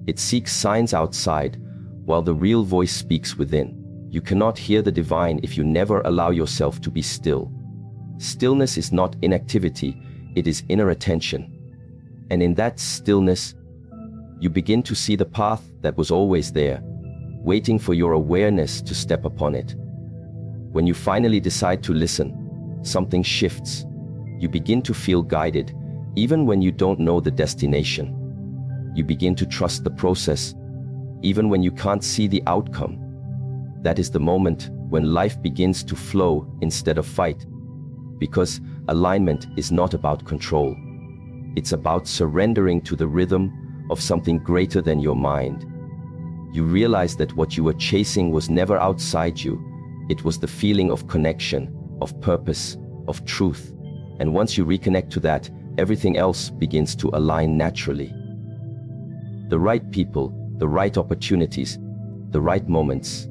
It seeks signs outside, while the real voice speaks within. You cannot hear the divine if you never allow yourself to be still. Stillness is not inactivity, it is inner attention. And in that stillness, you begin to see the path that was always there, waiting for your awareness to step upon it. When you finally decide to listen, something shifts. You begin to feel guided, even when you don't know the destination. You begin to trust the process, even when you can't see the outcome. That is the moment when life begins to flow instead of fight. Because alignment is not about control. It's about surrendering to the rhythm of something greater than your mind. You realize that what you were chasing was never outside you. It was the feeling of connection, of purpose, of truth. And once you reconnect to that, everything else begins to align naturally. The right people, the right opportunities, the right moments,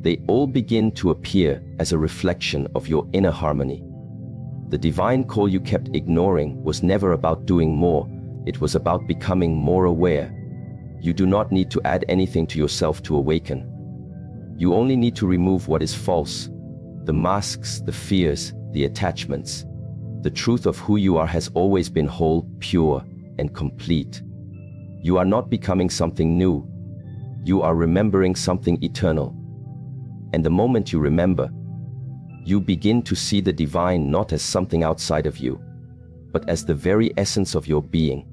they all begin to appear as a reflection of your inner harmony. The divine call you kept ignoring was never about doing more, it was about becoming more aware. You do not need to add anything to yourself to awaken. You only need to remove what is false, the masks, the fears, the attachments. The truth of who you are has always been whole, pure, and complete. You are not becoming something new. You are remembering something eternal. And the moment you remember, you begin to see the divine not as something outside of you, but as the very essence of your being.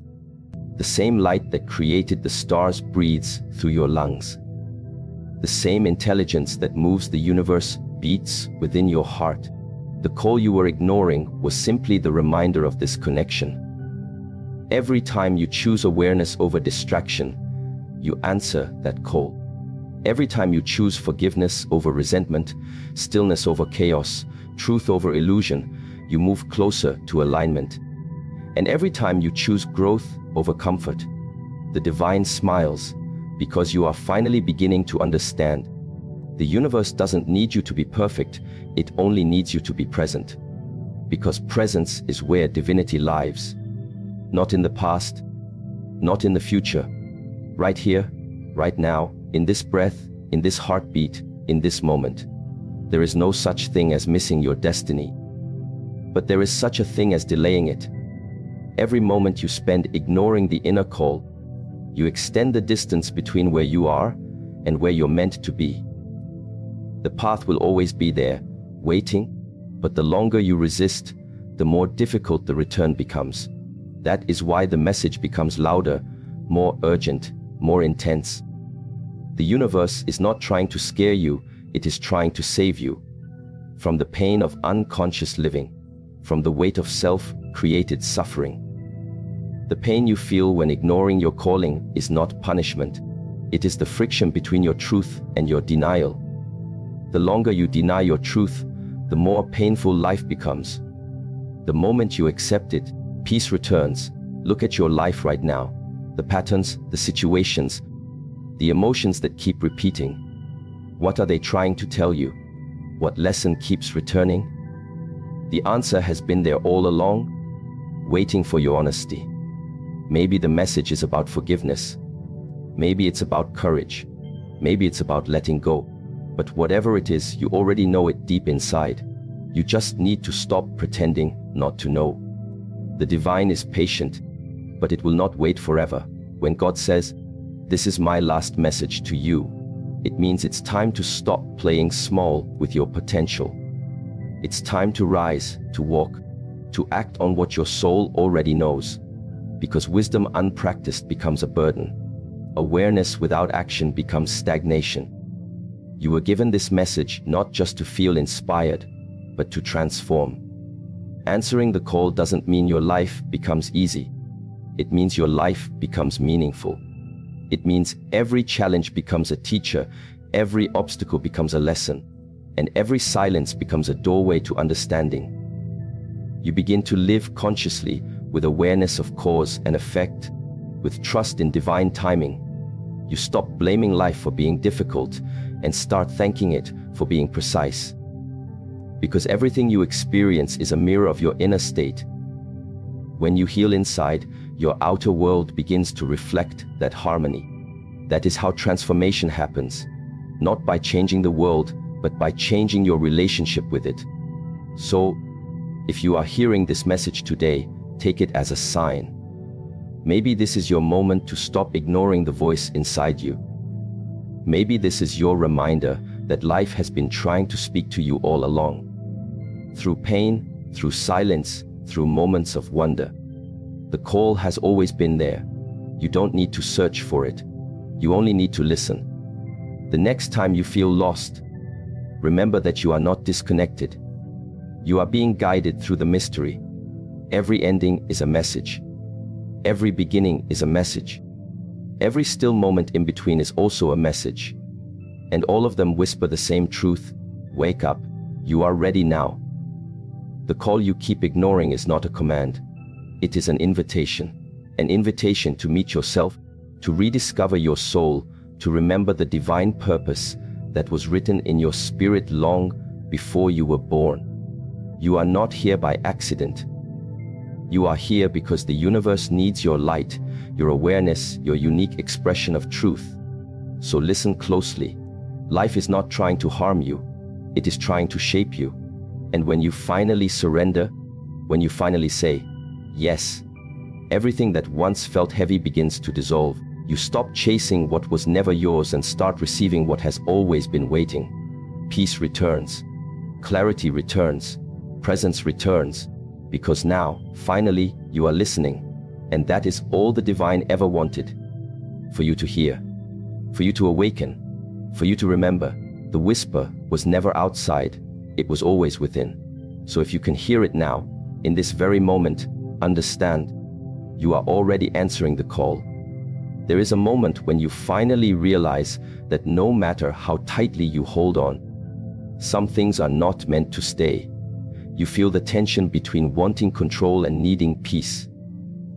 The same light that created the stars breathes through your lungs. The same intelligence that moves the universe beats within your heart. The call you were ignoring was simply the reminder of this connection. Every time you choose awareness over distraction, you answer that call. Every time you choose forgiveness over resentment, stillness over chaos, truth over illusion, you move closer to alignment. And every time you choose growth over comfort, the divine smiles, because you are finally beginning to understand. The universe doesn't need you to be perfect, it only needs you to be present. Because presence is where divinity lives. Not in the past, not in the future. Right here, right now, in this breath, in this heartbeat, in this moment. There is no such thing as missing your destiny. But there is such a thing as delaying it. Every moment you spend ignoring the inner call, you extend the distance between where you are and where you're meant to be. The path will always be there, waiting, but the longer you resist, the more difficult the return becomes. That is why the message becomes louder, more urgent, more intense. The universe is not trying to scare you, it is trying to save you. From the pain of unconscious living, from the weight of self-created suffering. The pain you feel when ignoring your calling is not punishment. It is the friction between your truth and your denial. The longer you deny your truth, the more painful life becomes. The moment you accept it, peace returns. Look at your life right now. The patterns, the situations, the emotions that keep repeating. What are they trying to tell you? What lesson keeps returning? The answer has been there all along. waiting for your honesty. Maybe the message is about forgiveness. Maybe it's about courage. Maybe it's about letting go. But whatever it is, you already know it deep inside. You just need to stop pretending not to know. The divine is patient, but it will not wait forever. When God says, "This is my last message to you," it means it's time to stop playing small with your potential. It's time to rise, to walk, to act on what your soul already knows. Because wisdom unpracticed becomes a burden. Awareness without action becomes stagnation. You were given this message not just to feel inspired, but to transform. Answering the call doesn't mean your life becomes easy. It means your life becomes meaningful. It means every challenge becomes a teacher, every obstacle becomes a lesson, and every silence becomes a doorway to understanding. You begin to live consciously, with awareness of cause and effect, with trust in divine timing. You stop blaming life for being difficult and start thanking it for being precise. Because everything you experience is a mirror of your inner state. When you heal inside, your outer world begins to reflect that harmony. That is how transformation happens, not by changing the world, but by changing your relationship with it. So, if you are hearing this message today, take it as a sign. Maybe this is your moment to stop ignoring the voice inside you. Maybe this is your reminder that life has been trying to speak to you all along. Through pain, through silence, through moments of wonder. The call has always been there. You don't need to search for it. You only need to listen. The next time you feel lost, remember that you are not disconnected. You are being guided through the mystery. Every ending is a message. Every beginning is a message. Every still moment in between is also a message. And all of them whisper the same truth. Wake up. You are ready now. The call you keep ignoring is not a command. It is an invitation. An invitation to meet yourself, to rediscover your soul, to remember the divine purpose that was written in your spirit long before you were born. You are not here by accident. You are here because the universe needs your light, your awareness, your unique expression of truth. So listen closely. Life is not trying to harm you. It is trying to shape you. And when you finally surrender, when you finally say, yes, everything that once felt heavy begins to dissolve. You stop chasing what was never yours and start receiving what has always been waiting. Peace returns. Clarity returns. Presence returns. Because now, finally, you are listening. And that is all the divine ever wanted. For you to hear. For you to awaken. For you to remember. The whisper was never outside. It was always within. So if you can hear it now, in this very moment, understand, you are already answering the call. There is a moment when you finally realize that no matter how tightly you hold on, some things are not meant to stay. You feel the tension between wanting control and needing peace.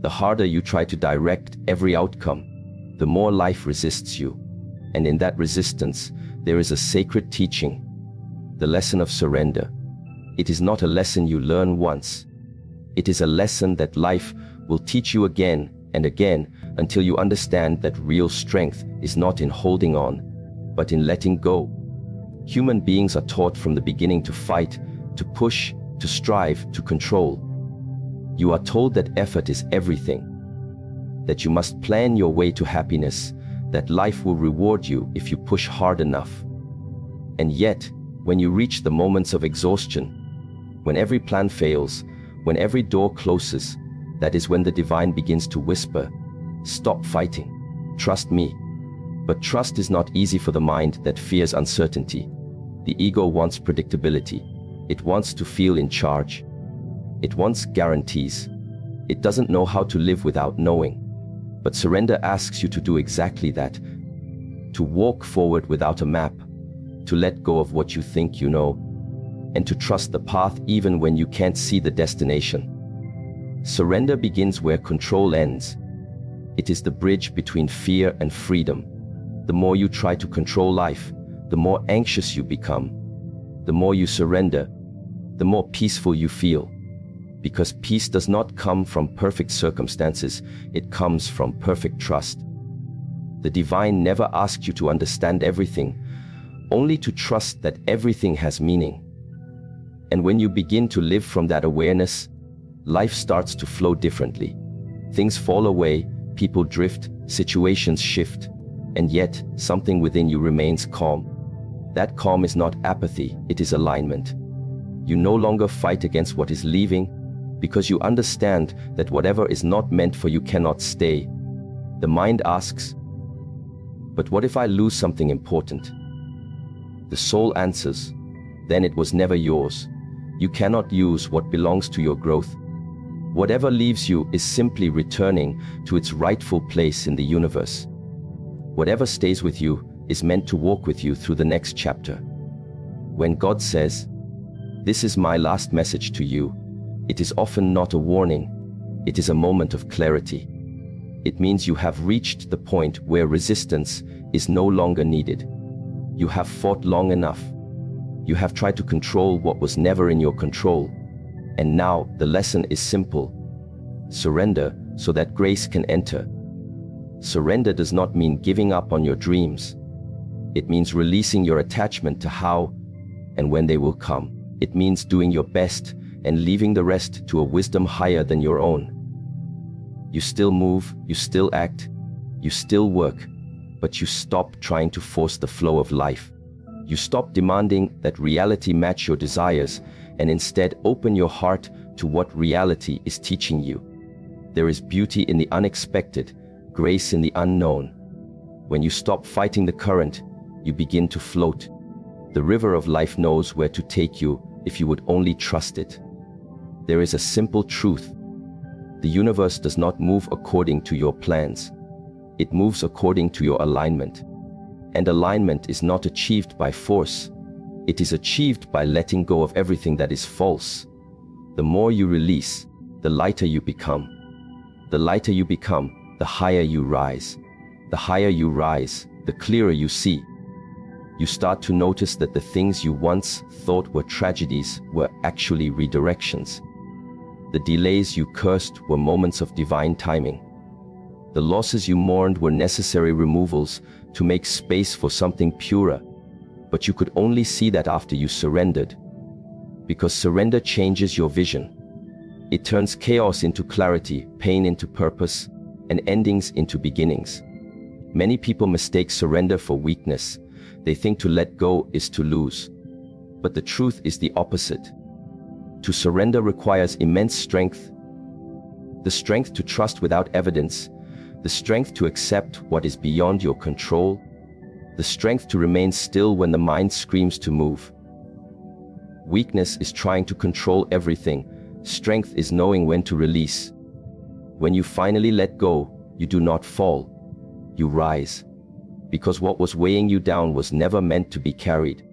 The harder you try to direct every outcome, the more life resists you. And in that resistance, there is a sacred teaching, the lesson of surrender. It is not a lesson you learn once. It is a lesson that life will teach you again and again until you understand that real strength is not in holding on, but in letting go. Human beings are taught from the beginning to fight, to push, to strive, to control. You are told that effort is everything, that you must plan your way to happiness, that life will reward you if you push hard enough. And yet, when you reach the moments of exhaustion, when every plan fails, when every door closes, that is when the divine begins to whisper, stop fighting, trust me. But trust is not easy for the mind that fears uncertainty. The ego wants predictability. It wants to feel in charge. It wants guarantees. It doesn't know how to live without knowing. But surrender asks you to do exactly that. To walk forward without a map. To let go of what you think you know. And to trust the path even when you can't see the destination. Surrender begins where control ends. It is the bridge between fear and freedom. The more you try to control life, the more anxious you become. The more you surrender, the more peaceful you feel. Because peace does not come from perfect circumstances, it comes from perfect trust. The divine never asks you to understand everything, only to trust that everything has meaning. And when you begin to live from that awareness, life starts to flow differently. Things fall away, people drift, situations shift, and yet something within you remains calm. That calm is not apathy, it is alignment. You no longer fight against what is leaving, because you understand that whatever is not meant for you cannot stay. The mind asks, but what if I lose something important? The soul answers, then it was never yours. You cannot use what belongs to your growth. Whatever leaves you is simply returning to its rightful place in the universe. Whatever stays with you is meant to walk with you through the next chapter. When God says, "This is my last message to you," it is often not a warning, it is a moment of clarity. It means you have reached the point where resistance is no longer needed. You have fought long enough. You have tried to control what was never in your control. And now the lesson is simple. Surrender so that grace can enter. Surrender does not mean giving up on your dreams. It means releasing your attachment to how and when they will come. It means doing your best and leaving the rest to a wisdom higher than your own. You still move, you still act, you still work, but you stop trying to force the flow of life. You stop demanding that reality match your desires and instead open your heart to what reality is teaching you. There is beauty in the unexpected, grace in the unknown. When you stop fighting the current, you begin to float. The river of life knows where to take you if you would only trust it. There is a simple truth. The universe does not move according to your plans. It moves according to your alignment. And alignment is not achieved by force. It is achieved by letting go of everything that is false. The more you release, the lighter you become. The lighter you become, the higher you rise. The higher you rise, the clearer you see. You start to notice that the things you once thought were tragedies were actually redirections. The delays you cursed were moments of divine timing. The losses you mourned were necessary removals to make space for something purer. But you could only see that after you surrendered. Because surrender changes your vision. It turns chaos into clarity, pain into purpose, and endings into beginnings. Many people mistake surrender for weakness. They think to let go is to lose. But the truth is the opposite. To surrender requires immense strength. The strength to trust without evidence. The strength to accept what is beyond your control. The strength to remain still when the mind screams to move. Weakness is trying to control everything. Strength is knowing when to release. When you finally let go, you do not fall. You rise. Because what was weighing you down was never meant to be carried.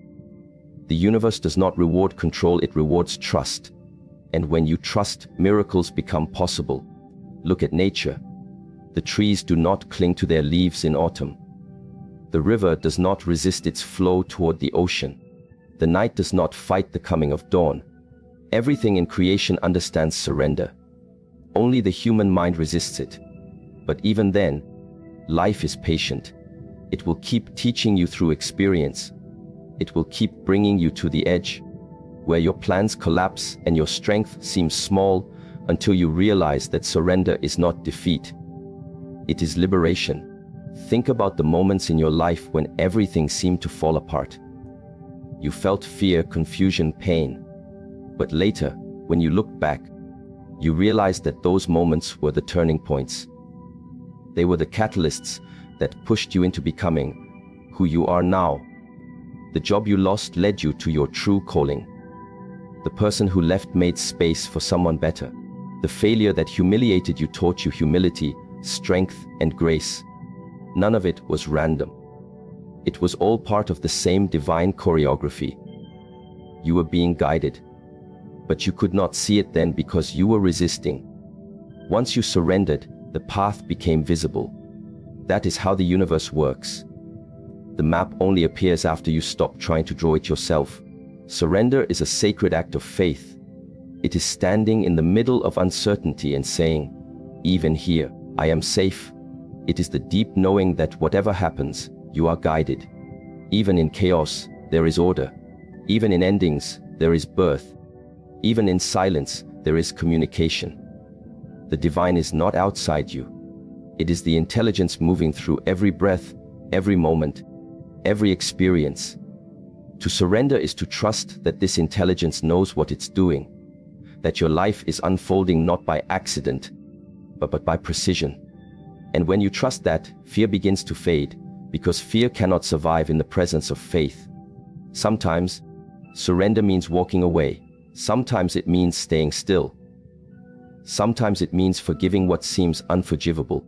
The universe does not reward control, it rewards trust. And when you trust, miracles become possible. Look at nature. The trees do not cling to their leaves in autumn. The river does not resist its flow toward the ocean. The night does not fight the coming of dawn. Everything in creation understands surrender. Only the human mind resists it. But even then, life is patient. It will keep teaching you through experience. It will keep bringing you to the edge, where your plans collapse and your strength seems small, until you realize that surrender is not defeat. It is liberation. Think about the moments in your life when everything seemed to fall apart. You felt fear, confusion, pain. But later, when you look back, you realize that those moments were the turning points. They were the catalysts that pushed you into becoming who you are now. The job you lost led you to your true calling. The person who left made space for someone better. The failure that humiliated you taught you humility, strength, and grace. None of it was random. It was all part of the same divine choreography. You were being guided, but you could not see it then because you were resisting. Once you surrendered, the path became visible. That is how the universe works. The map only appears after you stop trying to draw it yourself. Surrender is a sacred act of faith. It is standing in the middle of uncertainty and saying, even here, I am safe. It is the deep knowing that whatever happens, you are guided. Even in chaos, there is order. Even in endings, there is birth. Even in silence, there is communication. The divine is not outside you. It is the intelligence moving through every breath, every moment, every experience. To surrender is to trust that this intelligence knows what it's doing, that your life is unfolding not by accident, but by precision. And when you trust that, fear begins to fade, because fear cannot survive in the presence of faith. Sometimes, surrender means walking away. Sometimes it means staying still. Sometimes it means forgiving what seems unforgivable.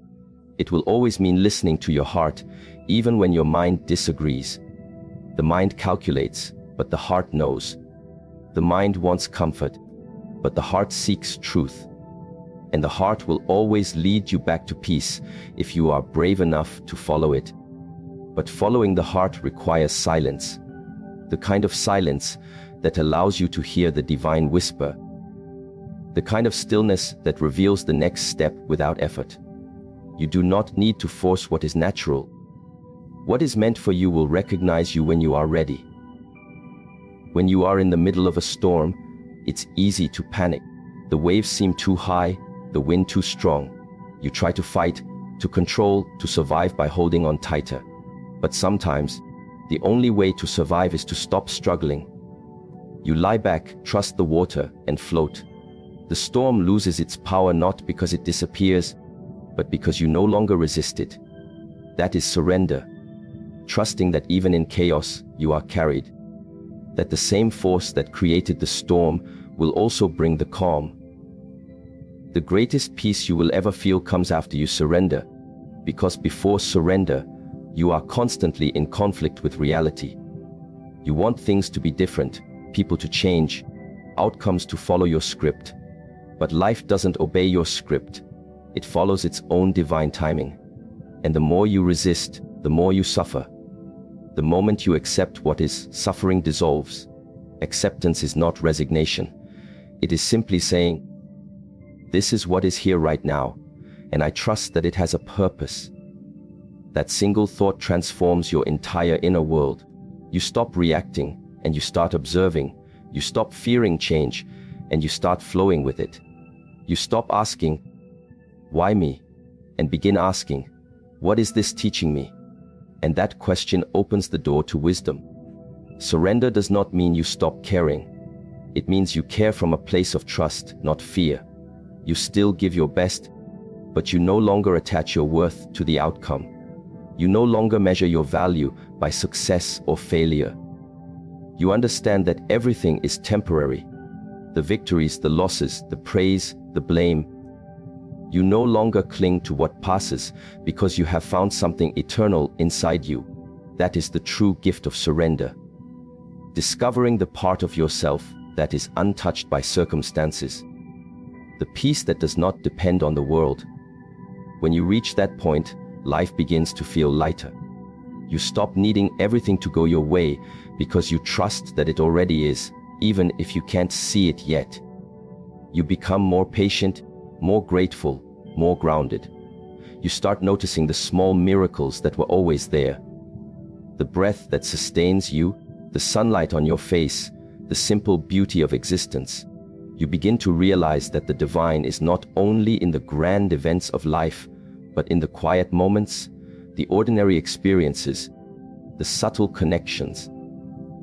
It will always mean listening to your heart, even when your mind disagrees. The mind calculates, but the heart knows. The mind wants comfort, but the heart seeks truth. And the heart will always lead you back to peace if you are brave enough to follow it. But following the heart requires silence, the kind of silence that allows you to hear the divine whisper, the kind of stillness that reveals the next step without effort. You do not need to force what is natural. What is meant for you will recognize you when you are ready. When you are in the middle of a storm, it's easy to panic. The waves seem too high, the wind too strong. You try to fight, to control, to survive by holding on tighter. But sometimes, the only way to survive is to stop struggling. You lie back, trust the water, and float. The storm loses its power not because it disappears, but because you no longer resist it. That is surrender. Trusting that even in chaos, you are carried. That the same force that created the storm will also bring the calm. The greatest peace you will ever feel comes after you surrender, because before surrender, you are constantly in conflict with reality. You want things to be different, people to change, outcomes to follow your script. But life doesn't obey your script. It follows its own divine timing. And the more you resist, the more you suffer. The moment you accept what is, suffering dissolves. Acceptance is not resignation. It is simply saying, this is what is here right now, and I trust that it has a purpose. That single thought transforms your entire inner world. You stop reacting, and you start observing. You stop fearing change, and you start flowing with it. You stop asking, why me? And begin asking, what is this teaching me? And that question opens the door to wisdom. Surrender does not mean you stop caring. It means you care from a place of trust, not fear. You still give your best, but you no longer attach your worth to the outcome. You no longer measure your value by success or failure. You understand that everything is temporary. The victories, the losses, the praise, the blame. You no longer cling to what passes because you have found something eternal inside you. That is the true gift of surrender. Discovering the part of yourself that is untouched by circumstances. The peace that does not depend on the world. When you reach that point, life begins to feel lighter. You stop needing everything to go your way because you trust that it already is, even if you can't see it yet. You become more patient, more grateful, more grounded. You start noticing the small miracles that were always there. The breath that sustains you, the sunlight on your face, the simple beauty of existence. You begin to realize that the divine is not only in the grand events of life, but in the quiet moments, the ordinary experiences, the subtle connections.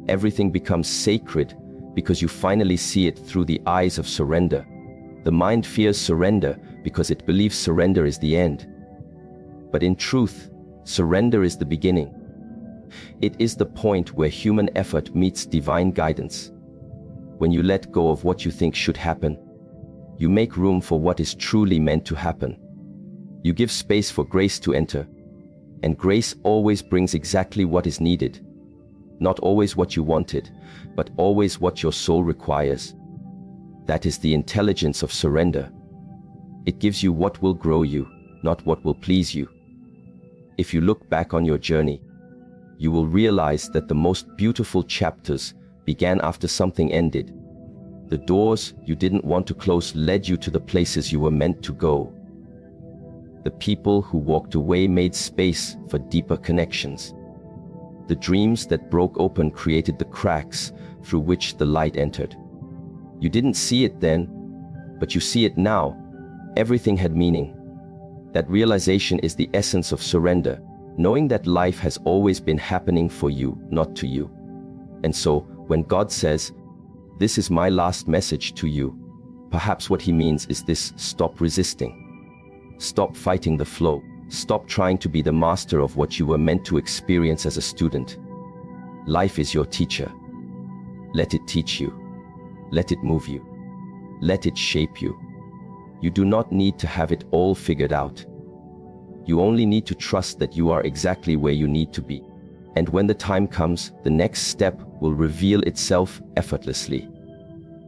Everything becomes sacred because you finally see it through the eyes of surrender. The mind fears surrender because it believes surrender is the end. But in truth, surrender is the beginning. It is the point where human effort meets divine guidance. When you let go of what you think should happen, you make room for what is truly meant to happen. You give space for grace to enter, and grace always brings exactly what is needed. Not always what you wanted, but always what your soul requires. That is the intelligence of surrender. It gives you what will grow you, not what will please you. If you look back on your journey, you will realize that the most beautiful chapters began after something ended, The doors you didn't want to close led you to the places you were meant to go. The people who walked away made space for deeper connections. The dreams that broke open created the cracks through which the light entered. You didn't see it then, but you see it now. Everything had meaning. That realization is the essence of surrender, knowing that life has always been happening for you, not to you. And so, when God says, "This is my last message to you," perhaps what he means is this: stop resisting. Stop fighting the flow. Stop trying to be the master of what you were meant to experience as a student. Life is your teacher. Let it teach you. Let it move you. Let it shape you. You do not need to have it all figured out. You only need to trust that you are exactly where you need to be. And when the time comes, the next step will reveal itself effortlessly.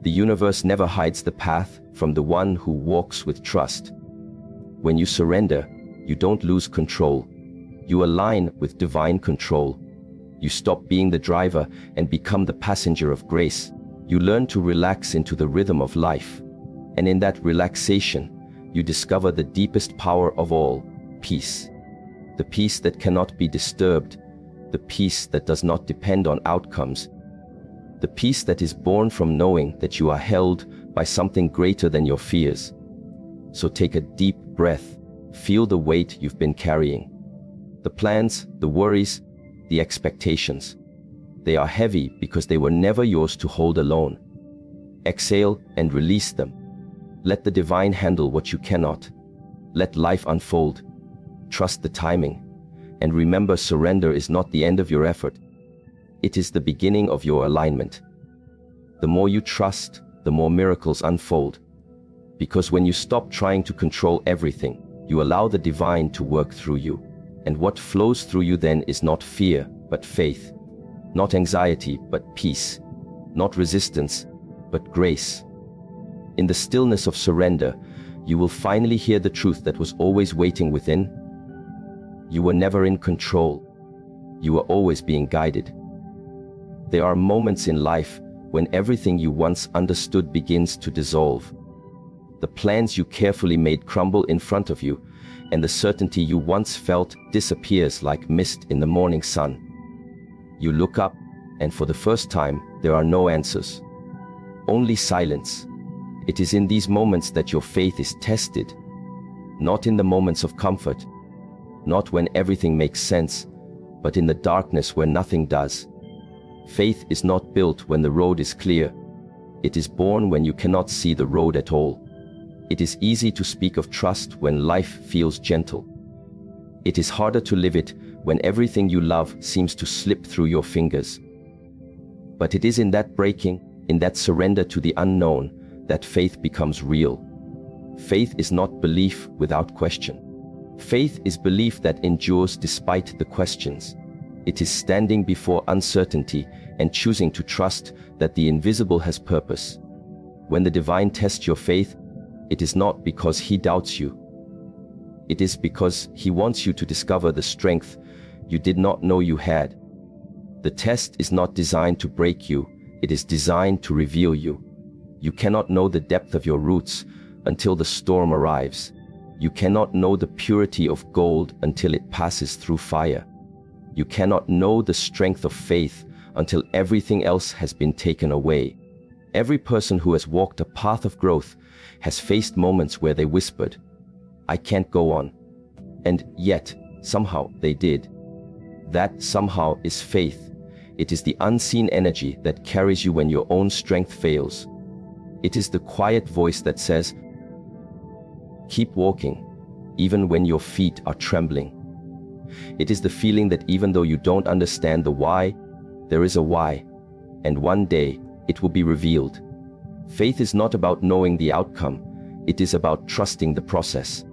The universe never hides the path from the one who walks with trust. When you surrender, you don't lose control. You align with divine control. You stop being the driver and become the passenger of grace. You learn to relax into the rhythm of life. And in that relaxation, you discover the deepest power of all: peace. The peace that cannot be disturbed. The peace that does not depend on outcomes. The peace that is born from knowing that you are held by something greater than your fears. So take a deep breath. Feel the weight you've been carrying. The plans, the worries, the expectations. They are heavy because they were never yours to hold alone. Exhale and release them. Let the divine handle what you cannot. Let life unfold. Trust the timing. And remember, surrender is not the end of your effort. It is the beginning of your alignment. The more you trust, the more miracles unfold. Because when you stop trying to control everything, you allow the divine to work through you. And what flows through you then is not fear, but faith. Not anxiety, but peace. Not resistance, but grace. In the stillness of surrender, you will finally hear the truth that was always waiting within. You were never in control. You were always being guided. There are moments in life when everything you once understood begins to dissolve. The plans you carefully made crumble in front of you, and the certainty you once felt disappears like mist in the morning sun. You look up, and for the first time, there are no answers. Only silence. It is in these moments that your faith is tested. Not in the moments of comfort. Not when everything makes sense, but in the darkness where nothing does. Faith is not built when the road is clear. It is born when you cannot see the road at all. It is easy to speak of trust when life feels gentle. It is harder to live it when everything you love seems to slip through your fingers. But it is in that breaking, in that surrender to the unknown, that faith becomes real. Faith is not belief without question. Faith is belief that endures despite the questions. It is standing before uncertainty and choosing to trust that the invisible has purpose. When the divine tests your faith, it is not because he doubts you. It is because he wants you to discover the strength you did not know you had. The test is not designed to break you, it is designed to reveal you. You cannot know the depth of your roots until the storm arrives. You cannot know the purity of gold until it passes through fire. You cannot know the strength of faith until everything else has been taken away. Every person who has walked a path of growth has faced moments where they whispered, "I can't go on." And yet, somehow they did. That somehow is faith. It is the unseen energy that carries you when your own strength fails. It is the quiet voice that says, "Keep walking, even when your feet are trembling." It is the feeling that even though you don't understand the why, there is a why, and one day it will be revealed. Faith is not about knowing the outcome, it is about trusting the process.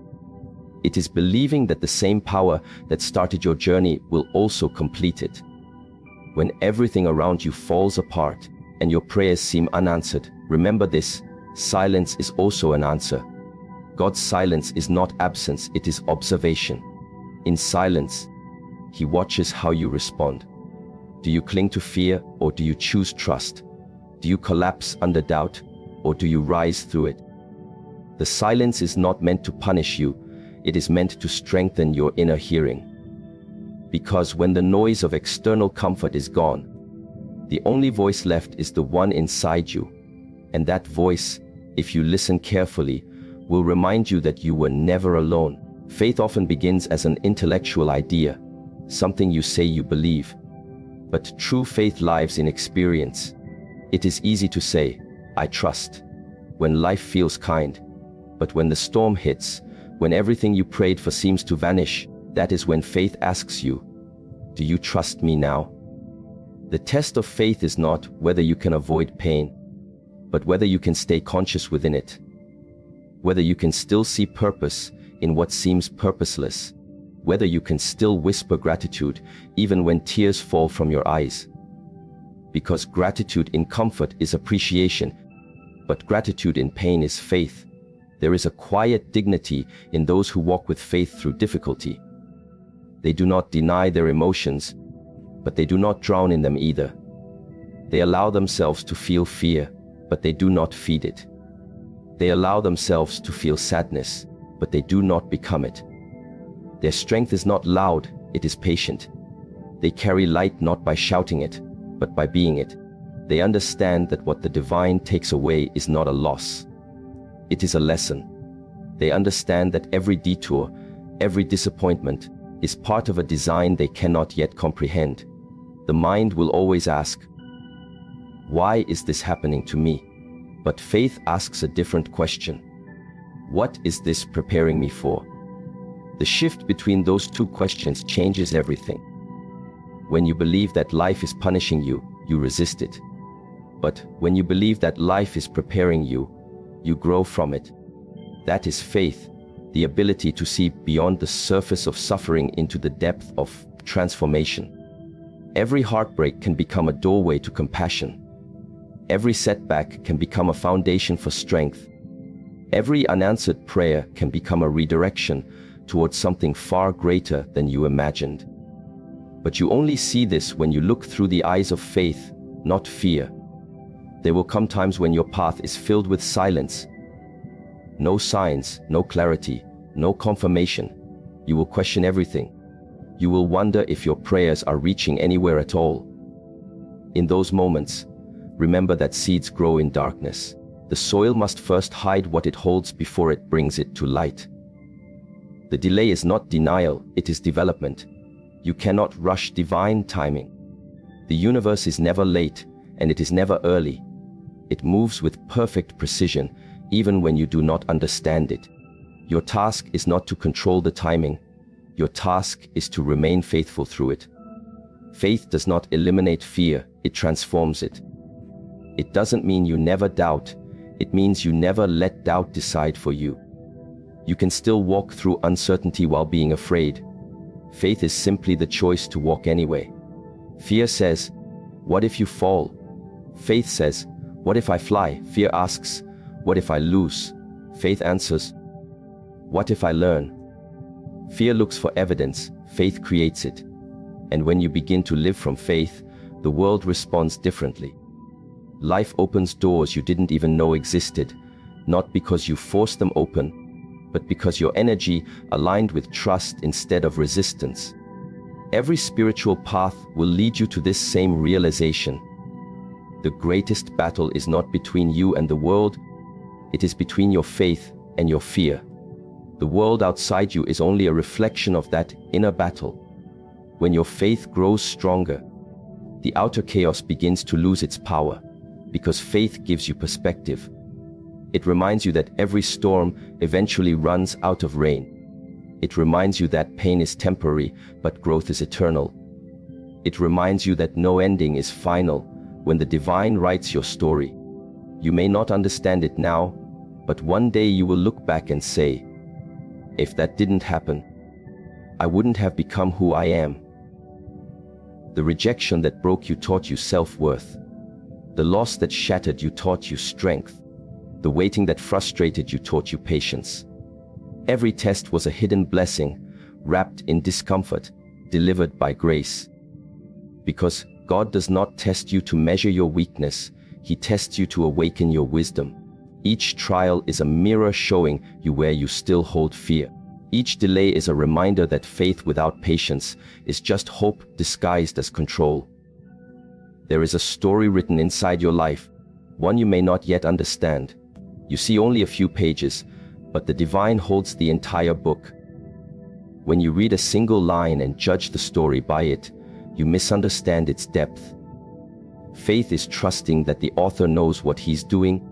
It is believing that the same power that started your journey will also complete it. When everything around you falls apart and your prayers seem unanswered, remember this: silence is also an answer. God's silence is not absence, it is observation. In silence, He watches how you respond. Do you cling to fear or do you choose trust? Do you collapse under doubt or do you rise through it? The silence is not meant to punish you, it is meant to strengthen your inner hearing. Because when the noise of external comfort is gone, the only voice left is the one inside you. And that voice, if you listen carefully, will remind you that you were never alone. Faith often begins as an intellectual idea, something you say you believe. But true faith lives in experience. It is easy to say, I trust, when life feels kind. But when the storm hits, when everything you prayed for seems to vanish, that is when faith asks you, do you trust me now? The test of faith is not whether you can avoid pain, but whether you can stay conscious within it. Whether you can still see purpose in what seems purposeless. Whether you can still whisper gratitude even when tears fall from your eyes. Because gratitude in comfort is appreciation, but gratitude in pain is faith. There is a quiet dignity in those who walk with faith through difficulty. They do not deny their emotions, but they do not drown in them either. They allow themselves to feel fear, but they do not feed it. They allow themselves to feel sadness, but they do not become it. Their strength is not loud, it is patient. They carry light not by shouting it, but by being it. They understand that what the divine takes away is not a loss. It is a lesson. They understand that every detour, every disappointment, is part of a design they cannot yet comprehend. The mind will always ask, why is this happening to me? But faith asks a different question. What is this preparing me for? The shift between those two questions changes everything. When you believe that life is punishing you, you resist it. But when you believe that life is preparing you, you grow from it. That is faith, the ability to see beyond the surface of suffering into the depth of transformation. Every heartbreak can become a doorway to compassion. Every setback can become a foundation for strength. Every unanswered prayer can become a redirection towards something far greater than you imagined. But you only see this when you look through the eyes of faith, not fear. There will come times when your path is filled with silence. No signs, no clarity, no confirmation. You will question everything. You will wonder if your prayers are reaching anywhere at all. In those moments, remember that seeds grow in darkness. The soil must first hide what it holds before it brings it to light. The delay is not denial, it is development. You cannot rush divine timing. The universe is never late, and it is never early. It moves with perfect precision, even when you do not understand it. Your task is not to control the timing. Your task is to remain faithful through it. Faith does not eliminate fear, it transforms it. It doesn't mean you never doubt, it means you never let doubt decide for you. You can still walk through uncertainty while being afraid. Faith is simply the choice to walk anyway. Fear says, what if you fall? Faith says, what if I fly? Fear asks, what if I lose? Faith answers, what if I learn? Fear looks for evidence, faith creates it. And when you begin to live from faith, the world responds differently. Life opens doors you didn't even know existed, not because you forced them open, but because your energy aligned with trust instead of resistance. Every spiritual path will lead you to this same realization. The greatest battle is not between you and the world, it is between your faith and your fear. The world outside you is only a reflection of that inner battle. When your faith grows stronger, the outer chaos begins to lose its power, because faith gives you perspective. It reminds you that every storm eventually runs out of rain. It reminds you that pain is temporary, but growth is eternal. It reminds you that no ending is final when the divine writes your story. You may not understand it now, but one day you will look back and say, if that didn't happen, I wouldn't have become who I am. The rejection that broke you taught you self-worth. The loss that shattered you taught you strength. The waiting that frustrated you taught you patience. Every test was a hidden blessing, wrapped in discomfort, delivered by grace. Because God does not test you to measure your weakness, He tests you to awaken your wisdom. Each trial is a mirror showing you where you still hold fear. Each delay is a reminder that faith without patience is just hope disguised as control. There is a story written inside your life, one you may not yet understand. You see only a few pages, but the divine holds the entire book. When you read a single line and judge the story by it, you misunderstand its depth. Faith is trusting that the author knows what he's doing,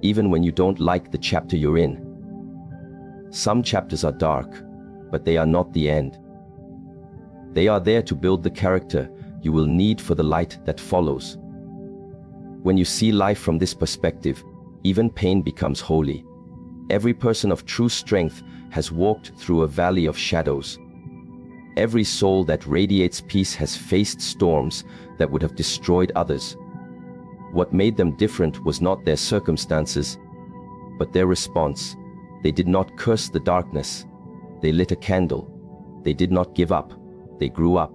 even when you don't like the chapter you're in. Some chapters are dark, but they are not the end. They are there to build the character you will need for the light that follows. When you see life from this perspective, even pain becomes holy. Every person of true strength has walked through a valley of shadows. Every soul that radiates peace has faced storms that would have destroyed others. What made them different was not their circumstances, but their response. They did not curse the darkness. They lit a candle. They did not give up. They grew up.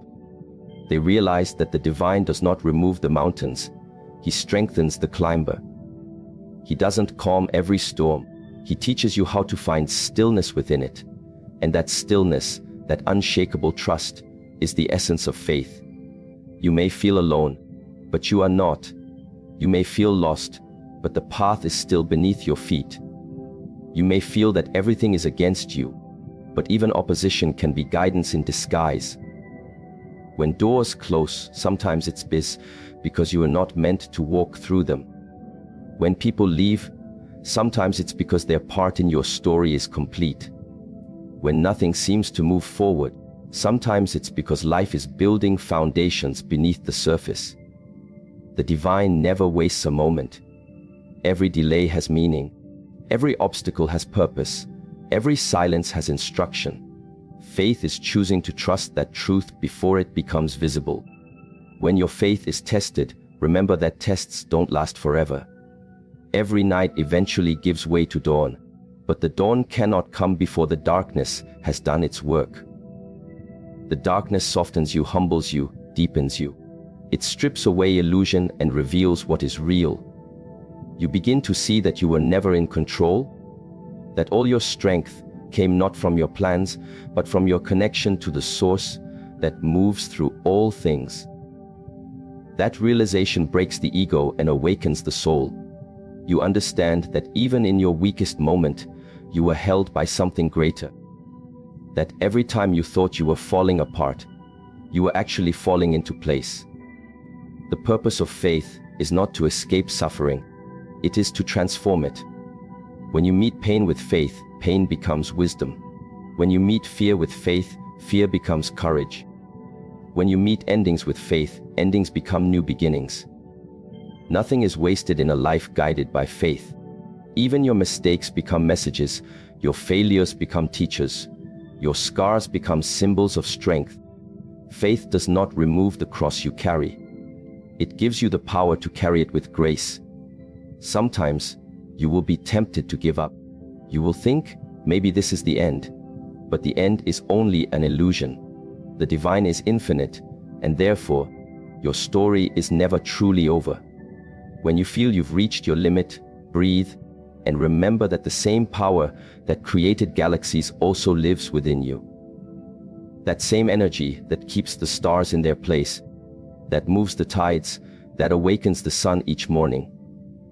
They realized that the divine does not remove the mountains. He strengthens the climber. He doesn't calm every storm. He teaches you how to find stillness within it. And that stillness, that unshakable trust, is the essence of faith. You may feel alone, but you are not. You may feel lost, but the path is still beneath your feet. You may feel that everything is against you, but even opposition can be guidance in disguise. When doors close, sometimes it's because you are not meant to walk through them. When people leave, sometimes it's because their part in your story is complete. When nothing seems to move forward, sometimes it's because life is building foundations beneath the surface. The divine never wastes a moment. Every delay has meaning. Every obstacle has purpose. Every silence has instruction. Faith is choosing to trust that truth before it becomes visible. When your faith is tested, remember that tests don't last forever. Every night eventually gives way to dawn, but the dawn cannot come before the darkness has done its work. The darkness softens you, humbles you, deepens you. It strips away illusion and reveals what is real. You begin to see that you were never in control, that all your strength came not from your plans, but from your connection to the source that moves through all things. That realization breaks the ego and awakens the soul. You understand that even in your weakest moment, you were held by something greater. That every time you thought you were falling apart, you were actually falling into place. The purpose of faith is not to escape suffering, it is to transform it. When you meet pain with faith, pain becomes wisdom. When you meet fear with faith, fear becomes courage. When you meet endings with faith, endings become new beginnings. Nothing is wasted in a life guided by faith. Even your mistakes become messages, your failures become teachers, your scars become symbols of strength. Faith does not remove the cross you carry. It gives you the power to carry it with grace. Sometimes, you will be tempted to give up. You will think, maybe this is the end. But the end is only an illusion. The divine is infinite, and therefore, your story is never truly over. When you feel you've reached your limit, breathe, and remember that the same power that created galaxies also lives within you. That same energy that keeps the stars in their place, that moves the tides, that awakens the sun each morning.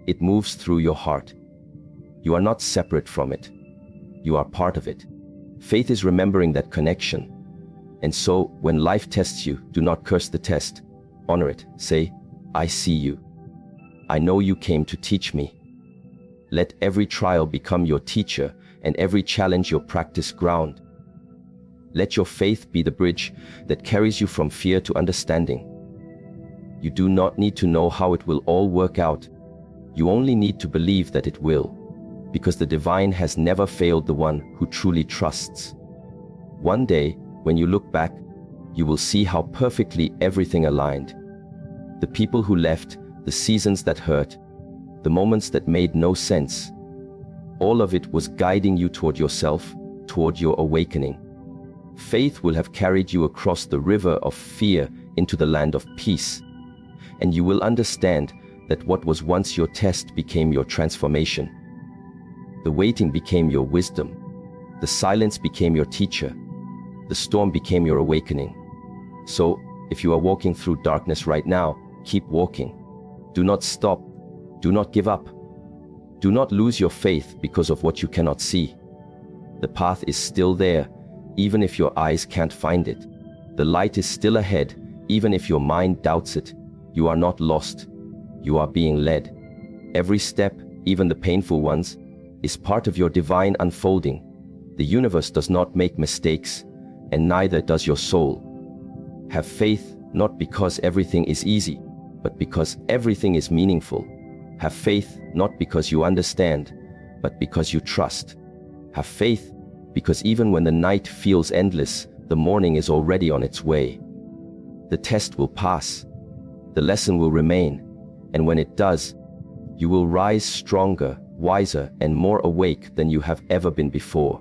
It moves through your heart. You are not separate from it. You are part of it. Faith is remembering that connection. And so, when life tests you, do not curse the test. Honor it. Say, I see you. I know you came to teach me. Let every trial become your teacher and every challenge your practice ground. Let your faith be the bridge that carries you from fear to understanding. You do not need to know how it will all work out. You only need to believe that it will, because the divine has never failed the one who truly trusts. One day, when you look back, you will see how perfectly everything aligned. The people who left, the seasons that hurt, the moments that made no sense, all of it was guiding you toward yourself, toward your awakening. Faith will have carried you across the river of fear into the land of peace, and you will understand that what was once your test became your transformation. The waiting became your wisdom. The silence became your teacher. The storm became your awakening. So, if you are walking through darkness right now, keep walking. Do not stop. Do not give up. Do not lose your faith because of what you cannot see. The path is still there, even if your eyes can't find it. The light is still ahead, even if your mind doubts it. You are not lost. You are being led. Every step, even the painful ones, is part of your divine unfolding. The universe does not make mistakes, and neither does your soul. Have faith, not because everything is easy, but because everything is meaningful. Have faith, not because you understand, but because you trust. Have faith, because even when the night feels endless, the morning is already on its way. The test will pass. The lesson will remain. And when it does, you will rise stronger, wiser, and more awake than you have ever been before.